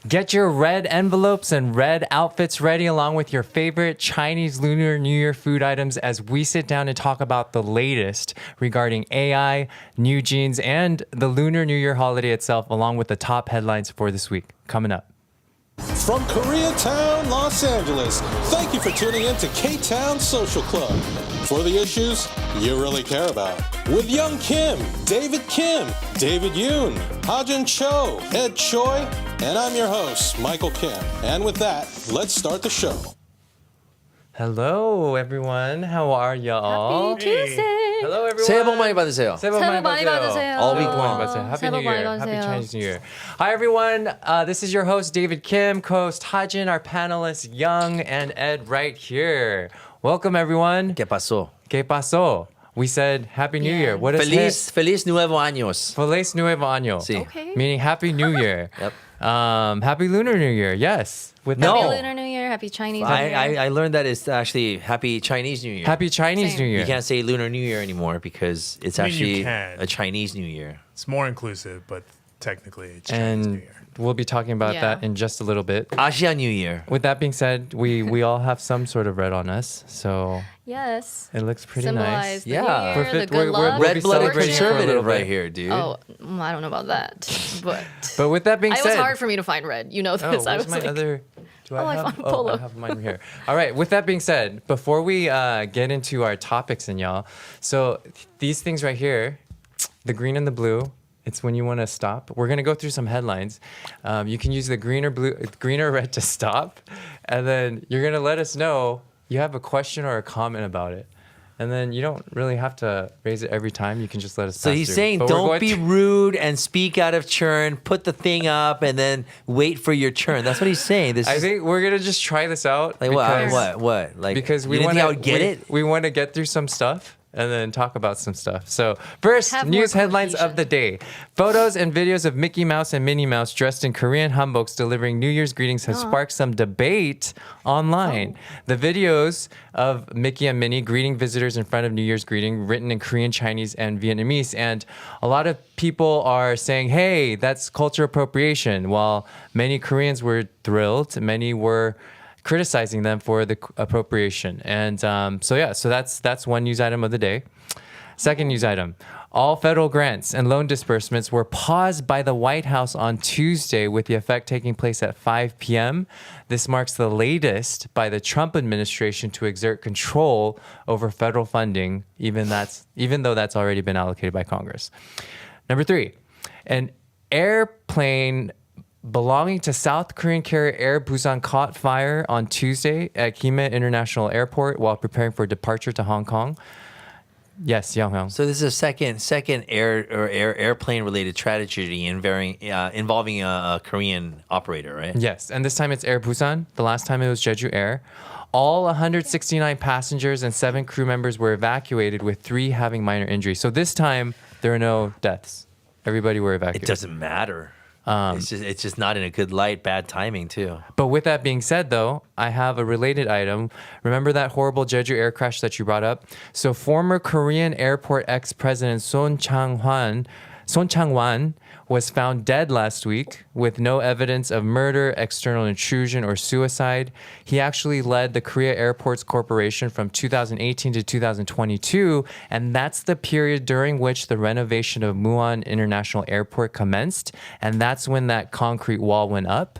Get your red envelopes and red outfits ready along with your favorite Chinese Lunar New Year food items as we sit down and talk about the latest regarding AI, NewJeans, and the Lunar New Year holiday itself, along with the top headlines for this week. Coming up. From Koreatown, Los Angeles, thank you for tuning in to Ktown Social Club for the issues you really care about. With Young Kim, David Kim, David Yoon, Hajin Cho, Ed Choi, and I'm your host, Michael Kim. And with that, let's start the show. Hello, everyone. How are y'all? Happy Tuesday. Hello, everyone. 새해 복 많이 받으세요. 새해 복 많이 받으세요. All week 새해 복 많이 long. 받으세요. Happy 새해 New 복 많이 Year. Happy 받으세요. Chinese New Year. Hi, everyone. This is your host, David Kim, co-host Hajin, our panelists, Young and Ed, right here. Welcome, everyone. ¿Qué pasó? ¿Qué pasó? We said Happy New Year. What is Feliz Nuevo Años. Feliz Nuevo Año. Sí. Okay. Meaning Happy New Year. Yep. Happy Lunar New Year. Yes. With No. Happy Lunar New Year. Happy Chinese New Year. I learned that it's actually Happy Chinese New Year. Happy Chinese Same. New Year. You can't say Lunar New Year anymore because it's I mean, you actually can. a Chinese New Year. It's more inclusive, but technically it's Chinese New And Year. we'll be talking about Yeah. that in just a little bit. Asia New Year. With that being said, we all have some sort of red on us, so Yes. it looks pretty Symbolize nice. the Yeah. New Year, We're the fit- good we're- luck. we'll be Red-blooded celebrating for a little conservative right bit. here, dude. Oh, I don't know about that, but But with that being it said, was hard for me to find red. You know oh, this. I where's was my like, other? Do I have? found polo. I have mine here. All right. With that being said, before we get into our topics, and y'all, so these things right here, the green and the blue. It's when you want to stop. We're gonna go through some headlines. You can use the green or red to stop, and then you're gonna let us know you have a question or a comment about it. And then you don't really have to raise it every time. You can just let us. So pass he's through. saying But we're don't going be to- rude and speak out of turn. Put the thing up and then wait for your turn. That's what he's saying. This I is think we're gonna just try this out. like what? Like Because we you didn't want think I would get it. We want to get through some stuff and then talk about some stuff. So first, Have news more headlines of cohesion. the day. Photos and videos of Mickey Mouse and Minnie Mouse dressed in Korean hanboks delivering New Year's greetings has sparked some debate online. The videos of Mickey and Minnie greeting visitors in front of New Year's greeting written in Korean, Chinese, and Vietnamese. And a lot of people are saying, hey, that's culture appropriation. While many Koreans were thrilled, many were criticizing them for the appropriation. And so that's one news item of the day. Second news item. All federal grants and loan disbursements were paused by the White House on Tuesday with the effect taking place at 5 p.m. This marks the latest by the Trump administration to exert control over federal funding, even though that's already been allocated by Congress. Number 3, an airplane belonging to South Korean carrier Air Busan caught fire on Tuesday at Kim International Airport while preparing for departure to Hong Kong. Yes, Young. So this is a second airplane related tragedy involving a Korean operator, right? Yes, and this time it's Air Busan. The last time it was Jeju Air. All 169 passengers and 7 crew members were evacuated, with 3 having minor injuries. So this time there are no deaths. Everybody were It evacuated. doesn't matter. It's just not in a good light. Bad timing too. But with that being said, though, I have a related item. Remember that horrible Jeju air crash that you brought up? So former Korean airport ex-president Son Chang-wan was found dead last week with no evidence of murder, external intrusion, or suicide. He actually led the Korea Airports Corporation from 2018 to 2022, and that's the period during which the renovation of Muan International Airport commenced, and that's when that concrete wall went up.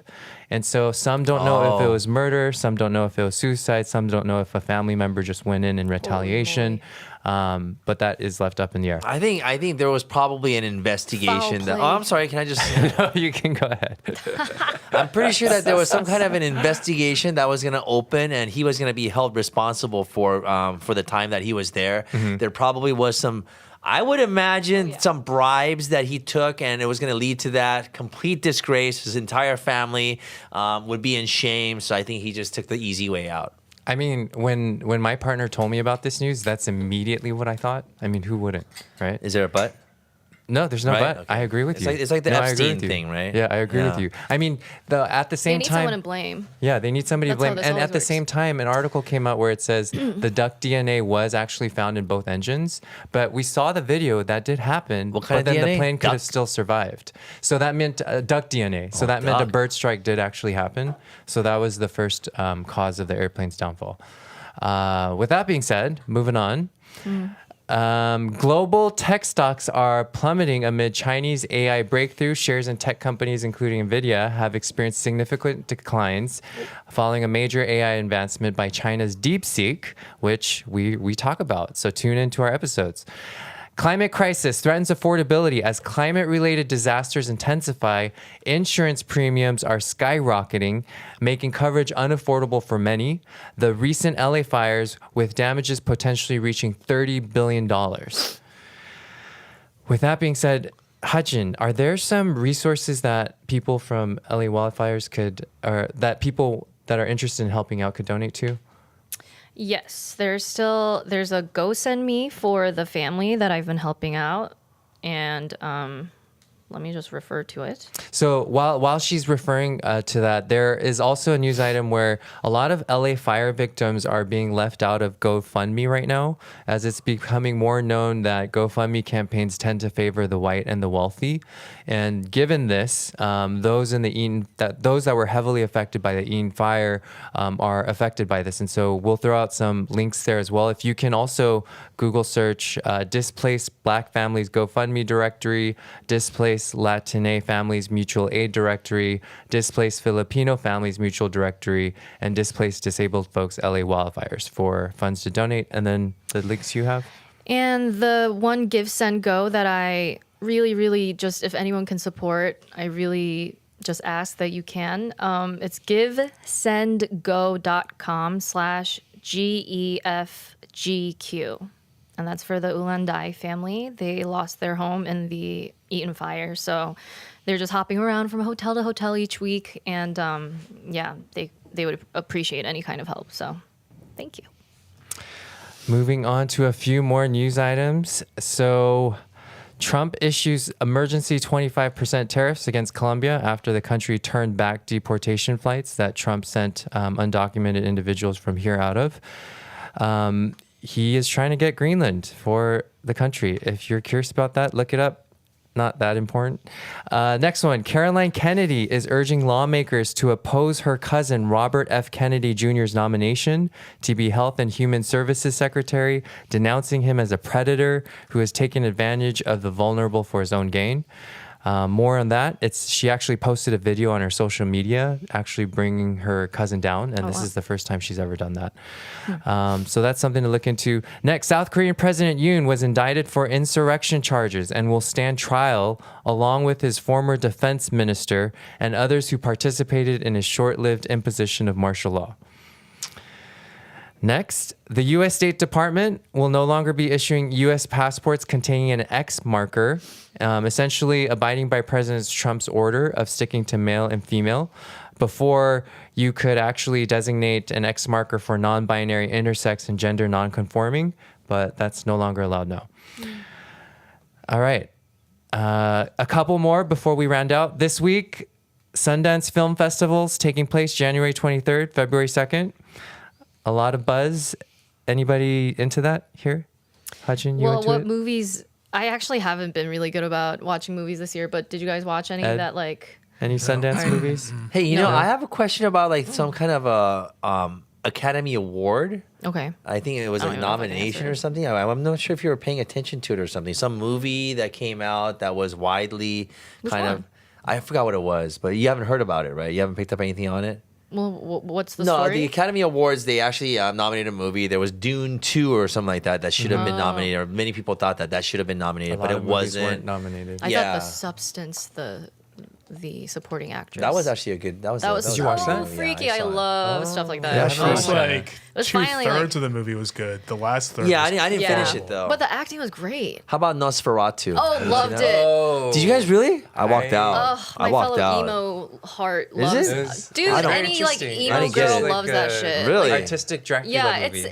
And so some don't know if it was murder, some don't know if it was suicide, some don't know if a family member just went in retaliation. But that is left up in the air. I think there was probably an investigation. Foul play. I'm sorry. Can I just? No, you can go ahead. I'm pretty sure that there was some kind of an investigation that was going to open, and he was going to be held responsible for the time that he was there. There probably was some. I would imagine some bribes that he took, and it was going to lead to that complete disgrace. His entire family would be in shame. So I think he just took the easy way out. I mean, when my partner told me about this news, that's immediately what I thought. I mean, who wouldn't, right? Is there a but? No, there's no Right? but. Okay. I agree with It's you. like- it's like the No, I agree Epstein with you. thing, right? Yeah, I agree with Yeah. you. I mean, at the They same need time, someone to blame. yeah, they need somebody to That's how blame. this And always at the works. same time, an article came out where it says the duck DNA was actually found in both engines, but we saw the video that did happen. What kind but of then DNA? the plane could have Duck? still survived. So that meant duck DNA. So that meant a duck. bird strike did actually happen. So that was the first cause of the airplane's downfall. With that being said, moving on. Global tech stocks are plummeting amid Chinese AI breakthrough. Shares in tech companies, including NVIDIA, have experienced significant declines following a major AI advancement by China's DeepSeek, which we talk about. So tune into our episodes. Climate crisis threatens affordability as climate-related disasters intensify. Insurance premiums are skyrocketing, making coverage unaffordable for many. The recent LA fires, with damages potentially reaching $30 billion. With that being said, Hajin, are there some resources that people from LA wildfires or that people that are interested in helping out could donate to? Yes, there's a GoSendMe for the family that I've been helping out, and let me just refer to it. So while she's referring to that, there is also a news item where a lot of LA fire victims are being left out of GoFundMe right now, as it's becoming more known that GoFundMe campaigns tend to favor the white and the wealthy. And given this, those that were heavily affected by the Eaton fire are affected by this. And so we'll throw out some links there as well. If you can also Google search Displaced Black Families GoFundMe directory, Displaced Latine Families Mutual Aid Directory, Displaced Filipino Families Mutual Directory, and Displaced Disabled Folks LA Wildfires for funds to donate. And then the links you have? And the one Give, Send, Go that I really just, if anyone can support, I really just ask that you can. It's givesendgo.com/GEFGQ. And that's for the Ulanday family. They lost their home in the Eaton fire. So they're just hopping around from hotel to hotel each week. And they would appreciate any kind of help. So thank you. Moving on to a few more news items. So Trump issues emergency 25% tariffs against Colombia after the country turned back deportation flights that Trump sent undocumented individuals from here out of. He is trying to get Greenland for the country. If you're curious about that, look it up. Not that important. Next one, Caroline Kennedy is urging lawmakers to oppose her cousin Robert F. Kennedy Jr.'s nomination to be Health and Human Services Secretary, denouncing him as a predator who has taken advantage of the vulnerable for his own gain. More on that. She actually posted a video on her social media, actually bringing her cousin down, and this is the first time she's ever done that. So that's something to look into. Next, South Korean President Yoon was indicted for insurrection charges and will stand trial along with his former defense minister and others who participated in his short-lived imposition of martial law. Next, the U.S. State Department will no longer be issuing U.S. passports containing an X marker, essentially abiding by President Trump's order of sticking to male and female. Before, you could actually designate an X marker for non-binary, intersex, and gender non-conforming, but that's no longer allowed now. All right. A couple more before we round out. This week, Sundance Film Festival's taking place January 23rd, February 2nd. A lot of buzz. Anybody into that here? Hajin, you Well, into what it? movies? I actually haven't been really good about watching movies this year, but did you guys watch any Ed? that like? Any Sundance movies? Hey, you know, No. I have a question about like some kind of a Academy Award. Okay. I think it was I a don't even know if I can nomination answer or it. something. I'm not sure if you were paying attention to it or something. Some movie that came out that was widely Which kind one? of. I forgot what it was, but you haven't heard about it, right? You haven't picked up anything on it? Well, what's the No, story? the Academy Awards, they actually nominated a movie. There was Dune 2 or something like that should have been nominated, or many people thought that should have been A nominated, lot but of it movies weren't wasn't. nominated. I yeah. thought the substance, the supporting actress. That was actually a good. That was. That was Did you watch so that? Yeah, freaky. I saw it. love stuff like that. Yeah, The she first was- like was finally, 2/3 like- of the movie was good. The last third. Yeah, was I didn't finish it though. But the acting was great. How about Nosferatu? Oh, loved it. Oh. Did you guys really? I walked out. Ugh, I my walked fellow out. emo heart Is loves. it? It's Dude, I don't- any like Interesting. emo I didn't get girl it. loves that shit. Really? Artistic Dracula Yeah, movie.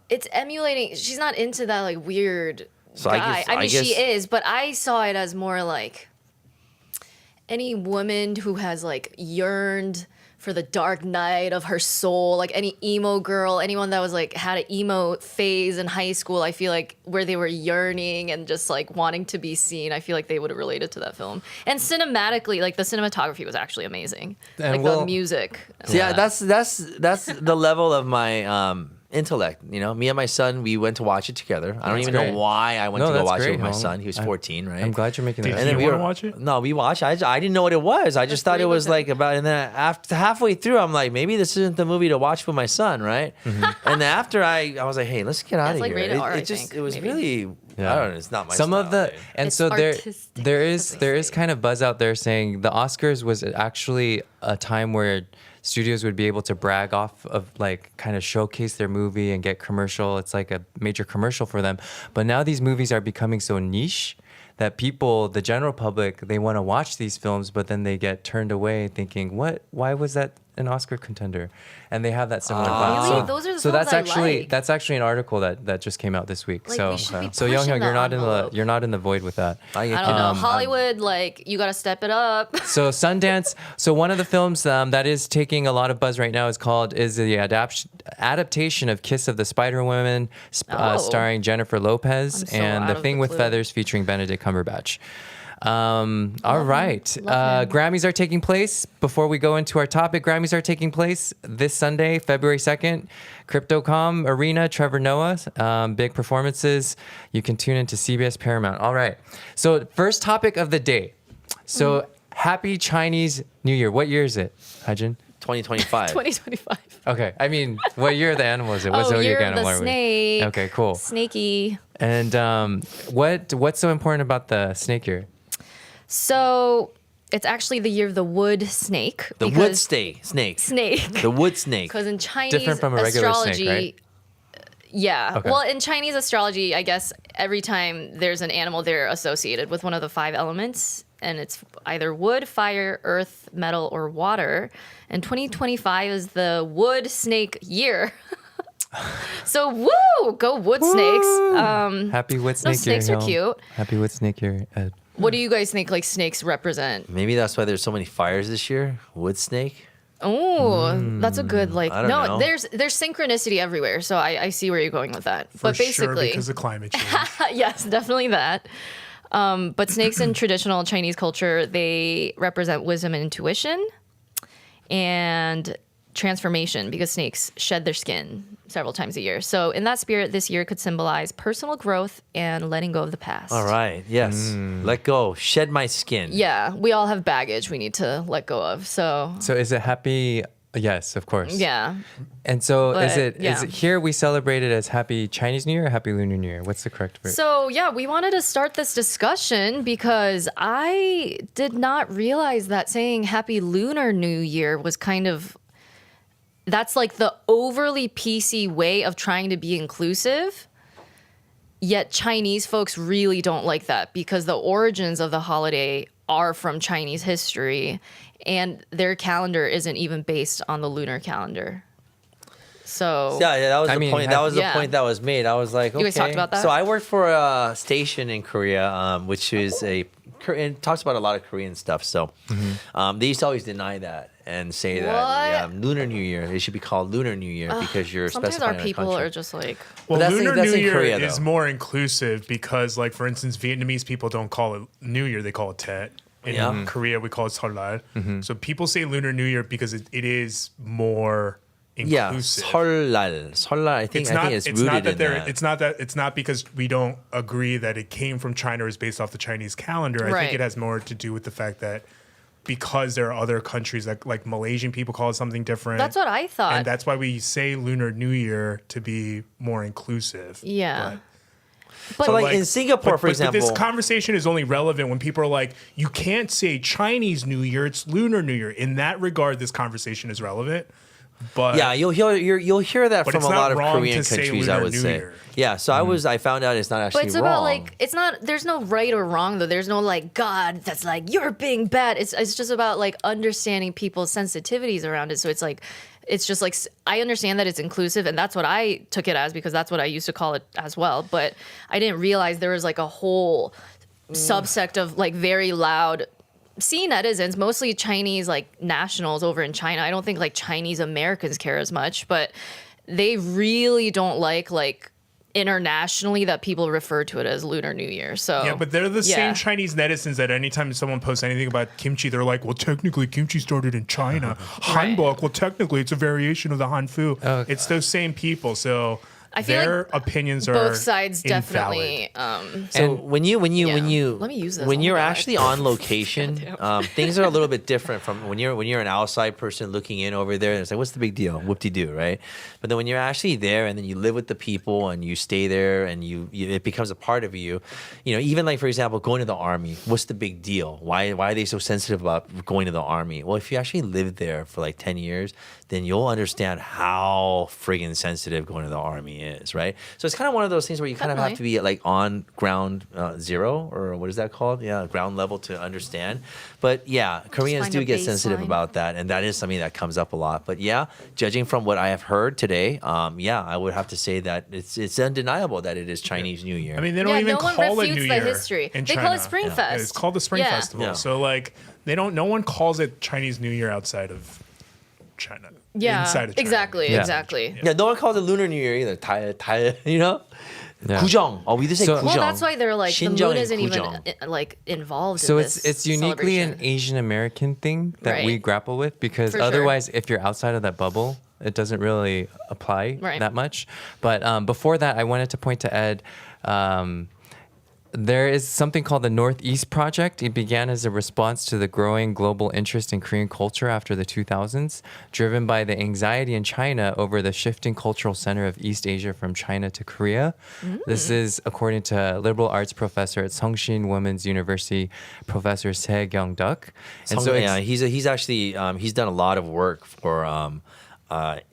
it's emulating. She's not into that like weird So guy. I mean, guess she is, but I saw it as more like any woman who has like yearned for the dark night of her soul, like any emo girl, anyone that was like had an emo phase in high school, I feel like where they were yearning and just like wanting to be seen, I feel like they would have related to that film. And cinematically, like the cinematography was actually amazing. And like the music. So yeah, that's the level of my intellect. You know, me and my son, we went to watch it together. I don't even great. know why I went No, to go that's watch it great, with my Hong. son. He was 14, right? I'm glad you're making that. Did And then you we want were to watch it? No, we watched. I didn't know what it was. I just thought it was Displaced. like about. And then after halfway through, I'm like, maybe this isn't the movie to watch with my son, right? And then after I was like, hey, let's get out it's of like here. rated R, I It just think, it was maybe. really. Yeah. I don't know. It's not my. Some style, of the right? and It's so artistic, there as is they say. kind of buzz out there saying the Oscars was actually a time where studios would be able to brag off of like kind of showcase their movie and get commercial. It's like a major commercial for them. But now these movies are becoming so niche that people, the general public, they want to watch these films, but then they get turned away thinking, why was that an Oscar contender? And they have that similar vibe. Really? So, Those are the so that's films I actually like. that's actually an article that just came out this week. Like, so we should be so Young pushing you're the not envelope. you're not in the void with that. I don't know. Hollywood, like, you got to step it up. So Sundance. So one of the films that is taking a lot of buzz right now is the adaptation of Kiss of the Spider Woman, Oh. starring Jennifer Lopez, I'm so and out The of Thing the with clue. Feathers featuring Benedict Cumberbatch. All right. Love him. Grammys are taking place. Before we go into our topic, Grammys are taking place this Sunday, February 2nd. Crypto.com Arena, Trevor Noah, big performances. You can tune into CBS Paramount. All right. So first topic of the day. So happy Chinese New Year. What year is it, Hajin? 2025. 2025. Okay. I mean, what year of the animal is it? What Oh, zodiac year of animal the are we? snake. Okay, cool. Snaky. And what's so important about the snake year? So it's actually the year of the wood snake. The because- wood snake. Snake. The wood snake. Because in Chinese Different from a regular snake, astrology, right? Yeah. Okay. Well, in Chinese astrology, I guess every time there's an animal, they're associated with one of the 5 elements. And it's either wood, fire, earth, metal, or water. And 2025 is the wood snake year. So, woo! Go wood snakes. Happy wood no, snake year. snakes are Hill. cute. Happy wood snake year, Ed. What do you guys think like snakes represent? Maybe that's why there's so many fires this year. Wood snake. Oh, that's a good like. I don't know. There's synchronicity everywhere, so I see where you're going with that. For But sure, basically, because of climate change. yes, definitely that. But snakes in traditional Chinese culture, they represent wisdom and intuition and transformation because snakes shed their skin several times a year. So in that spirit, this year could symbolize personal growth and letting go of the past. All right. Yes. Let go. Shed my skin. Yeah, we all have baggage we need to let go of. So So is it happy? Yes, of course. yeah. And so is But, it yeah. here we celebrate it as Happy Chinese New Year or Happy Lunar New Year? What's the correct word? So, yeah, we wanted to start this discussion because I did not realize that saying Happy Lunar New Year was kind of, that's like the overly PC way of trying to be inclusive. Yet Chinese folks really don't like that because the origins of the holiday are from Chinese history and their calendar isn't even based on the lunar calendar. So, Yeah, that was I the mean, point. That was the yeah. point that was made. I was like, okay. You guys talked about that? So I worked for a station in Korea, which is it talks about a lot of Korean stuff. So they used to always deny that and say that What? Lunar New Year, it should be called Lunar New Year because you're sometimes specifying our a people country. are just like, Well, that's Lunar in New Year Korea, is though. more inclusive because, like, for instance, Vietnamese people don't call it New Year; they call it Tet. In Yeah. Korea, we call it Seollal. So people say Lunar New Year because it is more Yeah, inclusive. 설날. 설날. I think it's rooted in that. It's not because we don't agree that it came from China or is based off the Chinese calendar. I Right. think it has more to do with the fact that because there are other countries that, like Malaysian people call it something different. that's what I thought. and that's why we say Lunar New Year to be more inclusive. Yeah. But- But So, like, in Singapore, for but example, this conversation is only relevant when people are like, you can't say Chinese New Year, it's Lunar New Year. In that regard, this conversation is relevant. But Yeah, you'll hear that But from it's a not lot of wrong Korean to say countries. I Lunar would New say. Year. Yeah, so I found out it's not actually But it's wrong. about like it's not. There's no right or wrong though. There's no like God that's like you're being bad. It's just about like understanding people's sensitivities around it. So it's just like I understand that it's inclusive, and that's what I took it as because that's what I used to call it as well. But I didn't realize there was like a whole subsect of like very loud. See netizens, mostly Chinese like nationals over in China. I don't think like Chinese Americans care as much, but they really don't like internationally that people refer to it as Lunar New Year. So Yeah, but they're the yeah. same Chinese netizens that anytime someone posts anything about kimchi, they're like, well, technically kimchi started in China. Right. Hanbok, well, technically it's a variation of the Hanfu. Okay. It's those same people. So I feel their like opinions are both sides invalid. definitely. So when you Let me use this. when Oh you're my God. actually on location, Goddamn. things are a little bit different from when you're an outside person looking in over there. And it's like, what's the big deal? Whoop-de-doo, right? But then when you're actually there and then you live with the people and you stay there and you it becomes a part of you. You know, even like for example, going to the army. What's the big deal? Why are they so sensitive about going to the army? Well, if you actually live there for like 10 years, then you'll understand how friggin' sensitive going to the army is, right? So it's kind of one of those things where you kind of have to be like on ground zero, or what is that called? Yeah, ground level to understand. But yeah, Koreans find do a get sensitive baseline. about that, and that is something that comes up a lot. But yeah, judging from what I have heard today, yeah, I would have to say that it's undeniable that it is Chinese New Year. I mean, they don't Yeah, even no one call it refutes New the Year history. in They China. call it Spring Fest. It's called the Spring Yeah. Festival. Yeah. So like, no one calls it Chinese New Year outside of China. Yeah, Inside of China. exactly, Yeah. exactly. yeah, no one calls it Lunar New Year either. You know. Yeah. Guzhong. Oh, we just say So- Guzhong. Well, that's why they're like the Xinjiang moon and isn't even Guzhong. like involved. So in it's this uniquely an celebration. Asian American thing that we Right. grapple with because For sure. otherwise, if you're outside of that bubble, it doesn't really apply Right. that much. But before that, I wanted to point to Ed. There is something called the Northeast Project. It began as a response to the growing global interest in Korean culture after the 2000s, driven by the anxiety in China over the shifting cultural center of East Asia from China to Korea. This is according to liberal arts professor at Seongshin Women's University, Professor Se Kyung-duk. And so yeah, he's actually he's done a lot of work for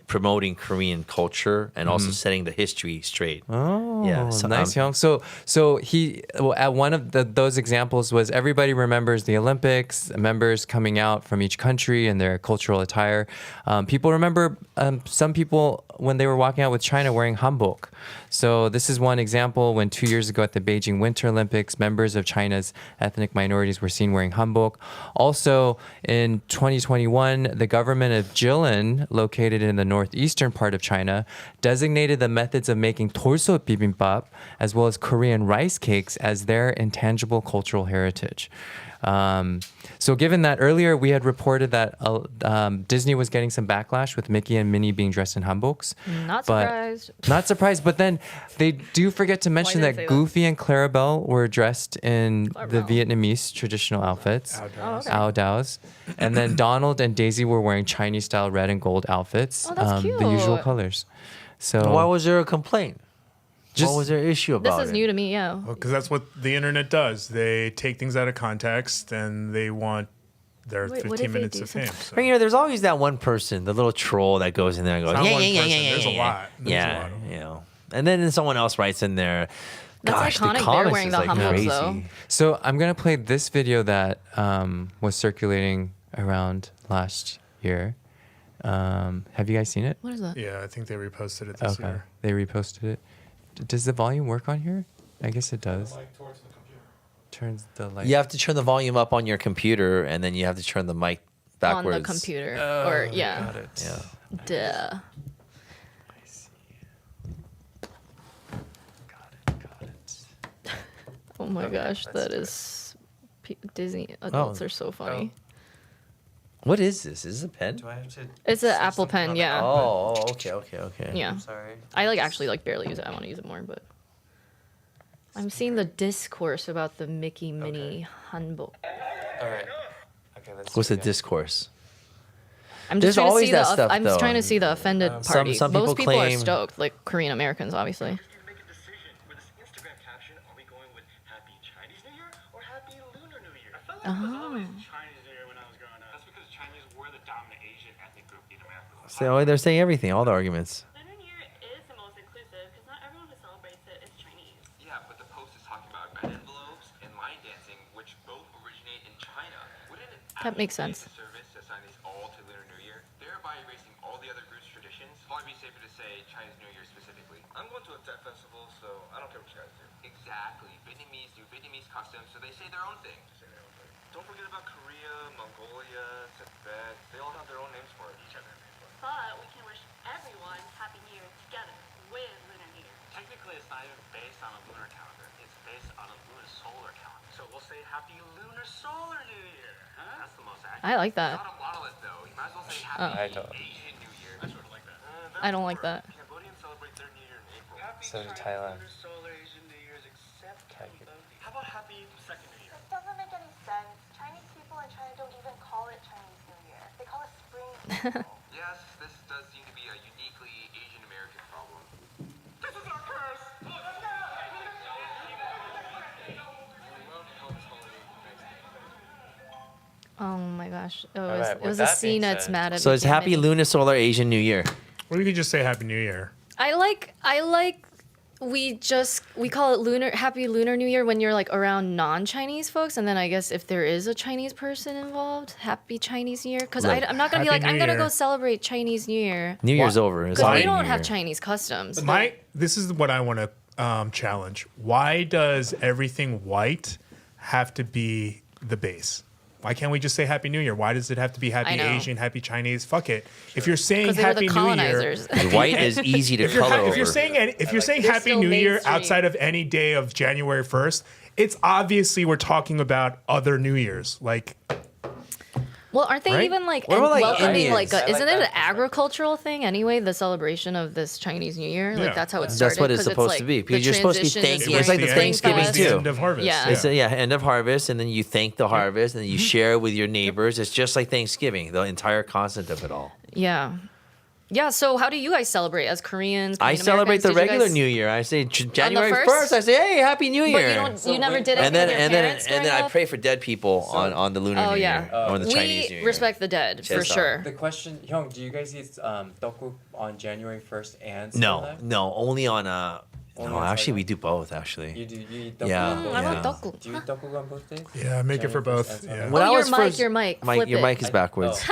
promoting Korean culture and also setting the history straight. Oh, Yeah, so, nice, Young. So he at one of those examples was everybody remembers the Olympics, members coming out from each country in their cultural attire. People remember some people when they were walking out with China wearing hanbok. So this is one example when 2 years ago at the Beijing Winter Olympics, members of China's ethnic minorities were seen wearing hanbok. Also in 2021, the government of Jilin, located in the northeastern part of China, designated the methods of making torso bibimbap as well as Korean rice cakes as their intangible cultural heritage. So given that earlier we had reported that Disney was getting some backlash with Mickey and Minnie being dressed in hanboks. Not but- surprised. Not surprised, but then they do forget to mention did that they say that? Goofy and Clarabelle were dressed in the Clarabelle. Vietnamese traditional outfits. Oh, okay. Ao Daos. And then Donald and Daisy were wearing Chinese style red and gold outfits. Oh, that's The usual cute. colors. So Why was there a complaint? What was their issue This about is it? new to me, yeah. Because that's what the internet does. They take things out of context and they want their Wait, what 15 did they minutes do? of fame. So. But, you know, there's always that one person, the little troll that goes in there and goes, It's not yeah, one yeah, yeah, person, yeah, yeah, there's a yeah. lot. There's a Yeah, lot of them. you know. And then someone else writes in there, That's gosh, iconic. the They're comments wearing is the like hanboks, crazy. though. So I'm gonna play this video that was circulating around last year. Have you guys seen it? What is that? Yeah, I think they reposted it this year. They reposted it. Does the volume work on here? I guess it does. Turns the light. You have to turn the volume up on your computer, and then you have to turn the mic backwards. On the computer. or, yeah. Got it. Yeah. Duh. Got it. Oh my gosh, that is. Disney adults are so funny. What is this? Is this a pen? Do I have to? It's an Apple Pen, yeah. Oh, okay. Yeah. Sorry. I actually barely use it. I want to use it more, but I'm seeing the discourse about the Mickey Minnie Hanbok. All right. Okay. Let's. What's do the it again. discourse? I'm There's just trying to always see that the. stuff, I'm just though. trying to see the offended party. some Most people people claim- are stoked, like Korean Americans, obviously. You make a decision for this Instagram caption. Are we going with Happy Chinese New Year or Happy Lunar New Year? I felt like it was always Chinese New Year when I was growing up. That's because Chinese were the dominant Asian ethnic group in America. So they're saying everything, all the arguments. Lunar New Year is the most inclusive because not everyone who celebrates it is Chinese. Yeah, but the post is talking about red envelopes and line dancing, which both originate in China. Wouldn't it That makes actually sense. be a service to assign these all to Lunar New Year, thereby erasing all the other groups' traditions? Probably be safer to say Chinese New Year specifically. I'm going to a tech festival, so I don't care what you guys do. Exactly. Vietnamese do Vietnamese customs, so they say their own thing. Don't forget about Korea, Mongolia, Tibet. They all have their own names for it. Each have their names for it. But we can wish everyone Happy New Year together with Lunar New Year. Technically, it's not even based on a lunar calendar. It's based on a lunar solar calendar. So we'll say Happy Lunar Solar New Year. Huh? That's the most accurate. I like that. Not a monolith, though. You might as well say Oh. I don't. Asian New Year. I sort of like that. I don't like that. Cambodians celebrate their New Year in April. Happy So does Thailand. Lunar Solar Asian New Year's except Cambodia. How about Happy Second New Year? It doesn't make any sense. Chinese people in China don't even call it Chinese New Year. They call it Spring Festival. Yes, this does seem to be a uniquely Asian American problem. This is our curse! Oh my gosh. Oh, All right, it with was a that scene being that's said- mad at So it's Mickey and Happy Minnie. Lunar Solar Asian New Year. Or you could just say Happy New Year. I like we call it Happy Lunar New Year when you're like around non-Chinese folks, and then I guess if there is a Chinese person involved, Happy Chinese New Year. Because Look, I'm not gonna be Happy like I'm New gonna Year. go celebrate Chinese New Year New Year's over. It's because we already don't New have Year. Chinese customs. This is what I want to challenge. Why does everything white have to be the base? Why can't we just say Happy New Year? Why does it have to be Happy I know. Asian, Happy Chinese? Fuck it. If you're saying Because they were Happy the New Year, colonizers. White is easy to if you're, color if you're over. saying They're Happy still New Year mainstream. outside of any day of January 1st, it's obviously we're talking about other New Years. Like, Well, aren't they Right? even like What about, like, welcoming Indians? like I like isn't that it an perspective. agricultural thing anyway? The celebration of this Chinese New Year, Yeah. like that's how it started. That's what it's 'cause supposed like to be, the because you're supposed to be transition is thanking- spring, it's like the spring Thanksgiving fest. too. End of harvest. Yeah. It's end of harvest, and then you thank the harvest, and then you share with your neighbors. It's just like Thanksgiving, the entire concept of it all. Yeah. Yeah, so how do you guys celebrate as Koreans? I Korean celebrate the Americans? Did you regular guys- New Year. I say January 1st? 1st. I say, hey, Happy New But Year. you never did it and then with your and then parents and then growing I up? pray for dead people on the Lunar Oh New yeah, Year or the Chinese New we Year. respect the dead for Yes, sure. The question, Hyung, do you guys eat tteokguk on January 1st and No, Seollal? no, only on Only no, on actually, Seollal? we do both. Actually, You eat tteokguk Yeah, on both I days? love tteokguk. Do you eat tteokguk on both days? Yeah, make it for January 1st both. and Yeah. Seollal? When I your was mic, first- your mic, flip your it. mic is backwards.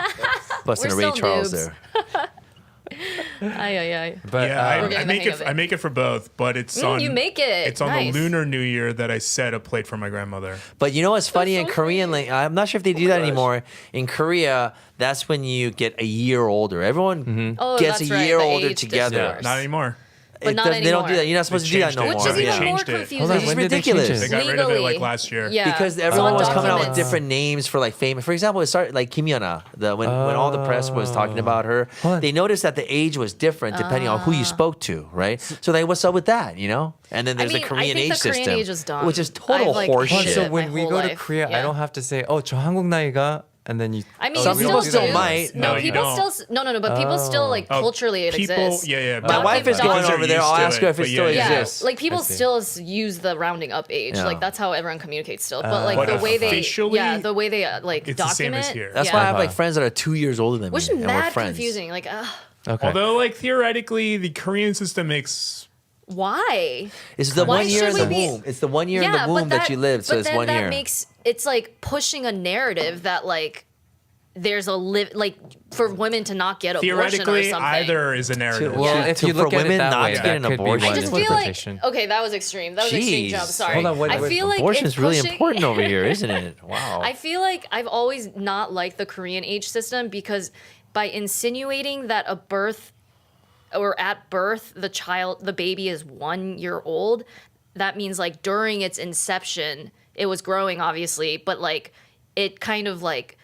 Busting We're a Ray still Charles noobs. there. Ay. But Yeah, We're getting I the make hang it. of it. I make it for both, but it's on. You make it. It's on Nice. the Lunar New Year that I set a plate for my grandmother. But you know what's funny in so Korean? sweet. Like, I'm not sure if they do that anymore. In Korea, that's when you get a year older. Everyone Oh, gets that's a right, year the older age together. difference. Not anymore. But not They don't do anymore. that. You're not supposed They to do that changed no it. Which more. is even Yeah. more Changed it. confusing. Hold on, It's when did they change ridiculous. They it? got rid of it Legally. like last year. Yeah. Because It's everyone not was coming out with documented. different names for like famous. For example, it started like Kim Yuna. When all the press was talking about her, Hold on. they noticed that the age was different depending on who you spoke to, right? So like, what's up with that? You know? And then there's mean, the I Korean think age the Korean system, age is dumb. which is total I've, like, Hold on, hated horseshit. so it when my we whole go to life. Korea, I Yeah. don't have to say, "Oh, 저 한국 나이가," and then you. I mean, Some you people still still do. might. No, No, you people don't. still. No, but people still like culturally it people, exists. yeah. My Docu- wife is going documents are over there. used I'll to ask her if it but still yeah. exists. Like people I see. still use the rounding up age. Yeah. Like that's how everyone communicates still. But like But the way they, officially, the way they like it's the same document. as here. That's yeah. why I have like friends that are 2 years older than Which me, is and we're mad friends. confusing. Like, Okay. Although, like theoretically, the Korean system makes. why? It's the Why 1 year in should the we be- womb. It's the 1 year in the but womb that you live, so but it's then 1 that year. makes it's like pushing a narrative that like there's a like for women to not get abortion or Theoretically, something. either is a narrative. Well, Yeah. if To- you for look at women it that not way, to get that an could be abortion. one I just feel like interpretation. okay, that was extreme. That was extreme Jeez. job. Sorry. Hold on, wait, I wait. feel like Abortion it's is really pushing- important over here, isn't it? Wow. I feel like I've always not liked the Korean age system because by insinuating that a birth or at birth the baby is 1 year old, that means like during its inception it was growing obviously, but like it kind of like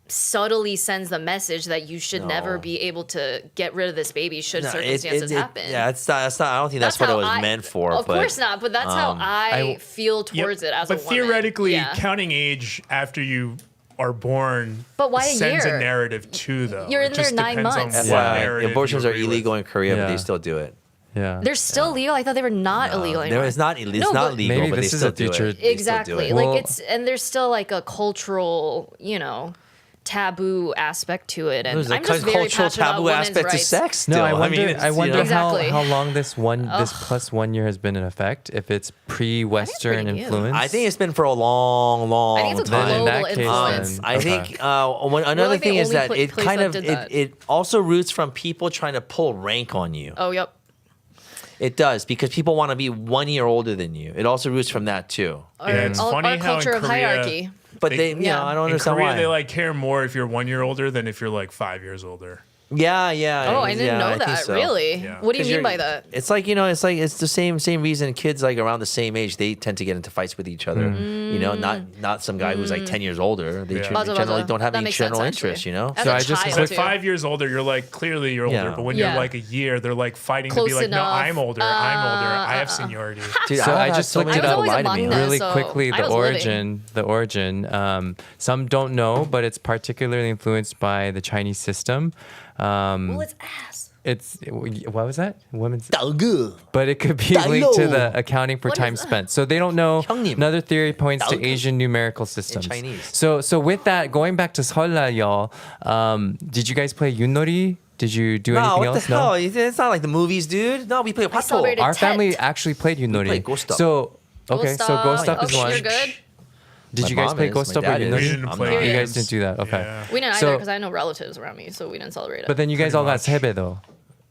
subtly sends the message that you should never No. be able to get rid of this baby should No, circumstances happen. Yeah, it's not. That's not. I don't think that's what it how was I- meant for. Of but, course not, but that's how I feel Yep. towards it as but a woman. theoretically, Yeah. counting age after you are born But why a sends year? a narrative too, though. You're It in there just 9 depends on months. what FYI, narrative abortions you are agree illegal with. in Korea, but Yeah. they still do it. Yeah. They're still legal. I thought they were not illegal No, anymore. it's not. It's No, not but- legal, Maybe but this they is still a future- do it. They still do Exactly. it. Like Well- it's and there's still like a cultural, you know, taboo aspect to it, and There's I'm a just very cultural passionate about taboo women's aspect to rights. sex. Still. No, I wonder. mean, it's, I wonder Exactly. how long this plus 1 year has been in effect. If it's pre-Western pretty new. influence. I think it's been for a long, long I think it's a time. Then in that global case, influence. then- I okay. think another like the thing is only that it place kind that of did that. it also roots from people trying to pull rank on you. Oh, yep. It does because people want to be 1 year older than you. It also roots from that too. Our, Yeah, it's funny our how in culture of Korea- hierarchy. But They- they, you Yeah. know, I don't In understand Korea, why. they like care more if you're 1 year older than if you're like 5 years older. yeah. Oh, I didn't know think that. so. Really? Yeah. What do you 'Cause mean you're- by that? It's like it's the same reason kids like around the same age they tend to get into fights with each other. You know, not some guy who's like 10 years older. They Yeah. generally 맞아. don't have That any makes sense, general actually. interest. You know. As So a I just child, At too. 5 years older, you're like clearly you're older, Yeah. but when Yeah. you're like a year, they're like fighting to Close be like, no, enough. I'm older, I have seniority. Dude, So I've I had just so looked many it I was up always people lie to among me. them. really so quickly. I The was origin. The origin. Some don't know, but it's particularly influenced by the Chinese system. Well, it's ass. It's what was that? Women's. 大哥. But it could be linked to the accounting for What time is that? spent. So they don't know. 형님. Another theory points to Dalg. Asian numerical systems. Chinese. So with that, going back to Seolla, y'all, did you guys play Yunori? Did you do No, anything what else? the hell? It's not like the movies, dude. No, we play Pato. celebrated Our Tet. family actually played Yunori. played Ghost Up. So okay, so Ghost Up oh, is one. You're good. Did My you guys mom play is, Ghost my Up or dad is. We Yunori? didn't I'm play not. You guys games. didn't do that. Okay. Yeah. We didn't So- either because I had no relatives around me, so we didn't celebrate it. But then you guys all got much. sebe though,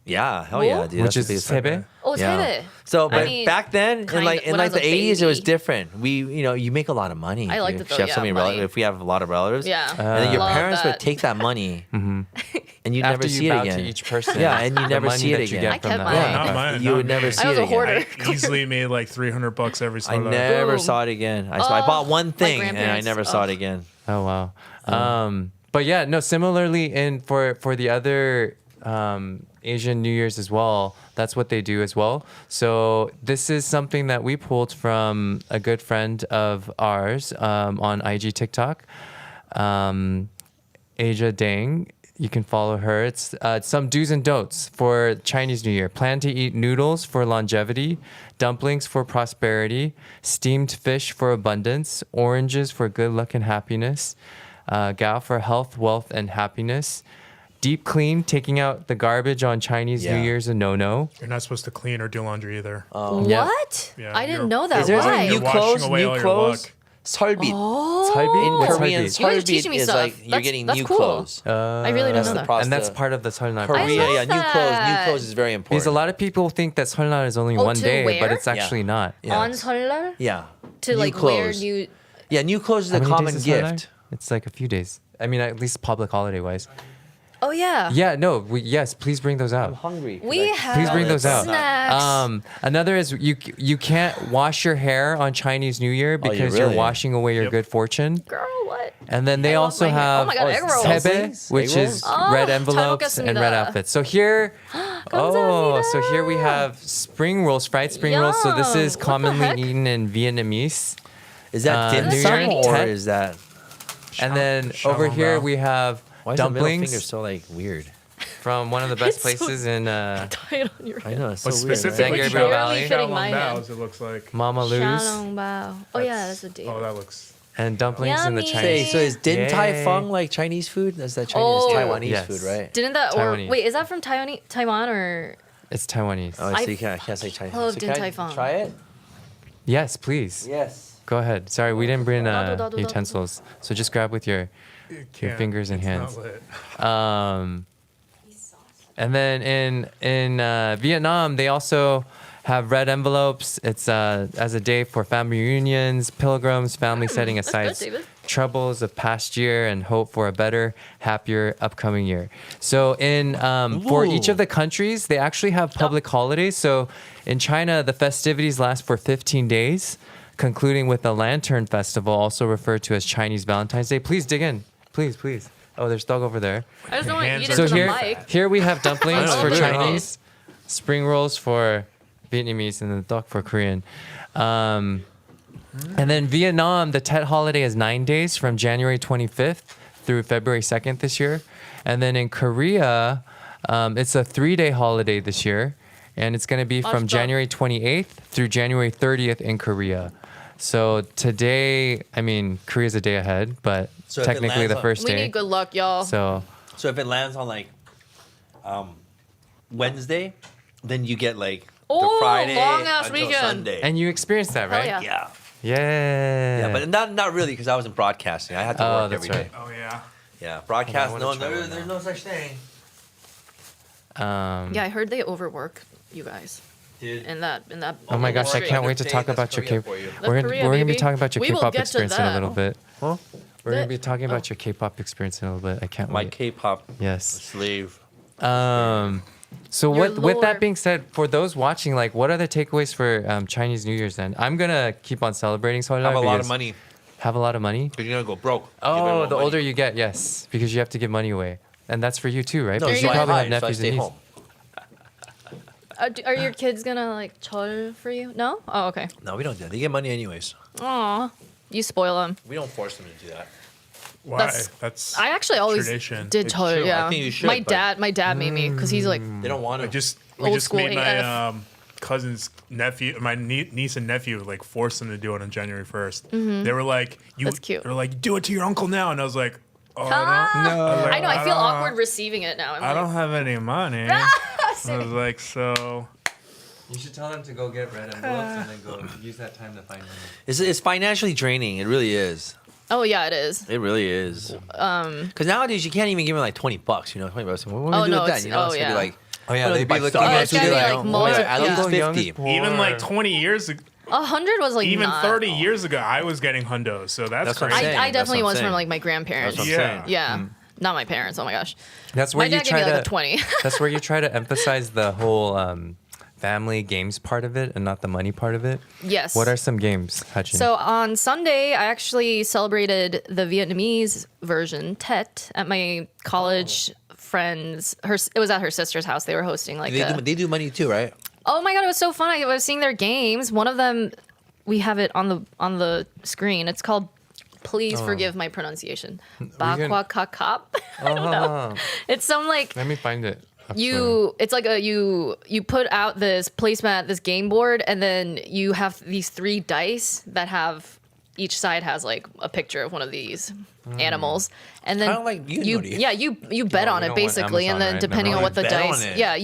Yeah, hell yeah, What? dude. which That's is the biggest sebe. oh, it's Yeah. yeah. So, but I mean, back then, in kind like of, when I was the a 80s, it was baby. different. You make a lot of money. I liked dude. it though, If you have so yeah, many money. relatives, if we have a lot of relatives, Yeah. and then your Love parents would that. take that money, and you'd never After see you it bow again. to each person. Yeah, and you the never money see it that you again. get I from kept that. mine. Not Yeah, mine, you not would never me. see I was it a again. hoarder. I easily made like $300 every I solo. never Boom. saw it again. I bought one thing and I grandparents- never saw it oh. again. Oh wow. But yeah, no. Similarly, for the other Asian New Year's as well, that's what they do as well. So this is something that we pulled from a good friend of ours on IG TikTok, Asia Dang. You can follow her. It's some do's and don'ts for Chinese New Year. Plan to eat noodles for longevity, dumplings for prosperity, steamed fish for abundance, oranges for good luck and happiness, gao for health, wealth, and happiness. Deep clean, taking out the garbage on Chinese Yeah. New Year's a no-no. You're not supposed to clean or do laundry either. Yeah. What? Yeah, I didn't you're- know that. Is there Why? any new You're washing clothes? away New all your clothes? luck. Seolbit. Salbit? In What's Korean, Salbit? You guys Seolbit teaching me is stuff. like you're That's- getting that's new cool. clothes. I really didn't That's know the that. process. And that's part of the Seollal Korea, process. yeah, new clothes. New that. clothes is very important. Because a lot of people think that Seollal is only Oh, one to day, but wear? it's actually not. Yeah. On Seollal? Yeah. To New like wear clothes. new. Yeah, new clothes is How a many common days is Seollal? gift. It's like a few days. I mean, at least public holiday wise. Oh yeah. Yeah, no, yes, please bring those out. Hungry. We have Please bring those out. snacks. Another is you can't wash your hair on Chinese New Year because you're really? washing away your Yep. good fortune. Girl, what? And then they I love also my hair. have Oh my God, egg rolls. sebe, which Egg is rolls? red Oh, envelopes 잘 and red 먹겠습니다. outfits. So here, so here we have spring rolls, fried spring rolls. So this is Yum. What the commonly heck? eaten in Vietnamese. Is that dim New sum Year or tet. is that? And then Shalom over here bao. we have Why is the middle finger dumplings so like weird? from one of the best It's so- places in Tie it on your I head. know it's so But weird. specifically, San Barely Gabriel Valley. fitting my Shalom hand. Bao's, it looks like. Mama Lou's Shalom bao. Oh yeah, that's a date. Oh, that looks. and dumplings in the Yummy. Chinese. Say, so is Din Tai Yay. Fung like Chinese food? That's that Chinese Oh. Taiwanese Yes. food, right? Didn't that or Taiwanese. wait? Is that from Taiwan or? It's Taiwanese. Oh, I so you can't say Chinese. love So Din can Tai I Fung. Try it? Yes, please. Yes. Go ahead. Sorry, we didn't bring Dado, dado, dado. utensils. So just grab with your Can't. fingers and It's hands. not lit. And then in Vietnam, they also have red envelopes. It's as a day for family reunions, pilgrims, family setting that's aside good, David. troubles of past year and hope for a better, happier upcoming year. So in for each of the countries, they actually have public holidays. So in China, the festivities last for 15 days, concluding with the Lantern Festival, also referred to as Chinese Valentine's Day. Please dig in. Please. Oh, there's dog over there. I just don't want to eat it So to the here, mic. here we have dumplings Oh, for really? Chinese, spring rolls for Vietnamese, and the duck for Korean. And then Vietnam, the Tet holiday is 9 days from January 25th through February 2nd this year. And then in Korea, it's a 3-day holiday this year. And it's going to be from 맛있다. January 28th through January 30th in Korea. So today, I mean, Korea's a day ahead, but So if it technically lands the on- first We day. need good luck, y'all. So So if it lands on like Wednesday, then you get like the Oh, Friday long-ass until weekend. Sunday. and you experienced that, Hell right? yeah. yeah. Yeah. Yeah, but not really because I was in broadcasting. I had to Oh, work that's every day. right. Oh yeah. Yeah, broadcast. wanna No, try one there's now. no such thing. Yeah, I heard they overwork you guys Dude. in that. Oh my gosh, I industry. can't wait to talk That's about your Korea K. for you. That's We're Korea, gonna be baby. talking about your We will K-pop get to experience in a that. little bit. Huh? We're gonna That- be talking about your K-pop experience in a little bit. I can't My wait. K-pop Yes. slave. So Your with that lore. being said, for those watching, like, what are the takeaways for Chinese New Year's? Then I'm gonna keep on celebrating. So Have a lot of money Have a lot of money. because you're gonna go broke. Give Oh, everyone the money. older you get, yes, because you have to give money away, and that's for you too, right? No, Because so you I probably have hide, so I nephews stay and nieces. home. Are your kids gonna like chol for you? No. Oh, okay. No, we don't do that. They get money anyways. Aw, you spoil them. We don't force them to do that. Why? That's- That's I actually always tradition. did It's chol. true. I Yeah. think you should, my but- dad made me because he's like, They don't want to. We Old just school made my AF. cousin's nephew, my niece and nephew, like forced them to do it on January 1st. They were like, "You." That's cute. They were like, "Do it to your uncle now," and I was like, "Oh, Ah! I don't." I know. I feel don't- awkward receiving it now. I'm I like, don't have any money. I was like, so. You should tell them to go get red envelopes and then go use that time to find money. It's financially draining. It really is. oh yeah, it is. It really is. Because nowadays you can't even give them like $20. You know, $20. What do Oh, we do no, with that? it's- You know, oh, it's gonna be yeah. like. Oh yeah, Well, they'd by be looking stuff, at it's you gotta be, like, like, more- at least yeah. 50. Even like 20 years ago, 100 was like even not. 30 years ago, I was getting hundos. So that's That's what I'm crazy. saying. I That's definitely what I'm was from saying. like my grandparents. That's what I'm Yeah. saying. Yeah, not my parents. Oh my gosh. That's where My you dad gave try me to. like a 20. That's where you try to emphasize the whole family games part of it and not the money part of it. Yes. What are some games, Hachin? So on Sunday, I actually celebrated the Vietnamese version, Tet, at my college friends. It was at her sister's house. They were hosting like They do money too, right? Oh my god, it was so fun! I was seeing their games. One of them, we have it on the screen. It's called. Please forgive my pronunciation. Bakwa Kakap. I don't know. It's some like Let me find it. it's like you put out this placemat, this game board, and then you have these 3 dice that have each side has like a picture of one of these animals, and then Kinda like you bet on you it don't want basically, and Amazon, then right? depending Never on what the mind. Bet on dice, it. yeah,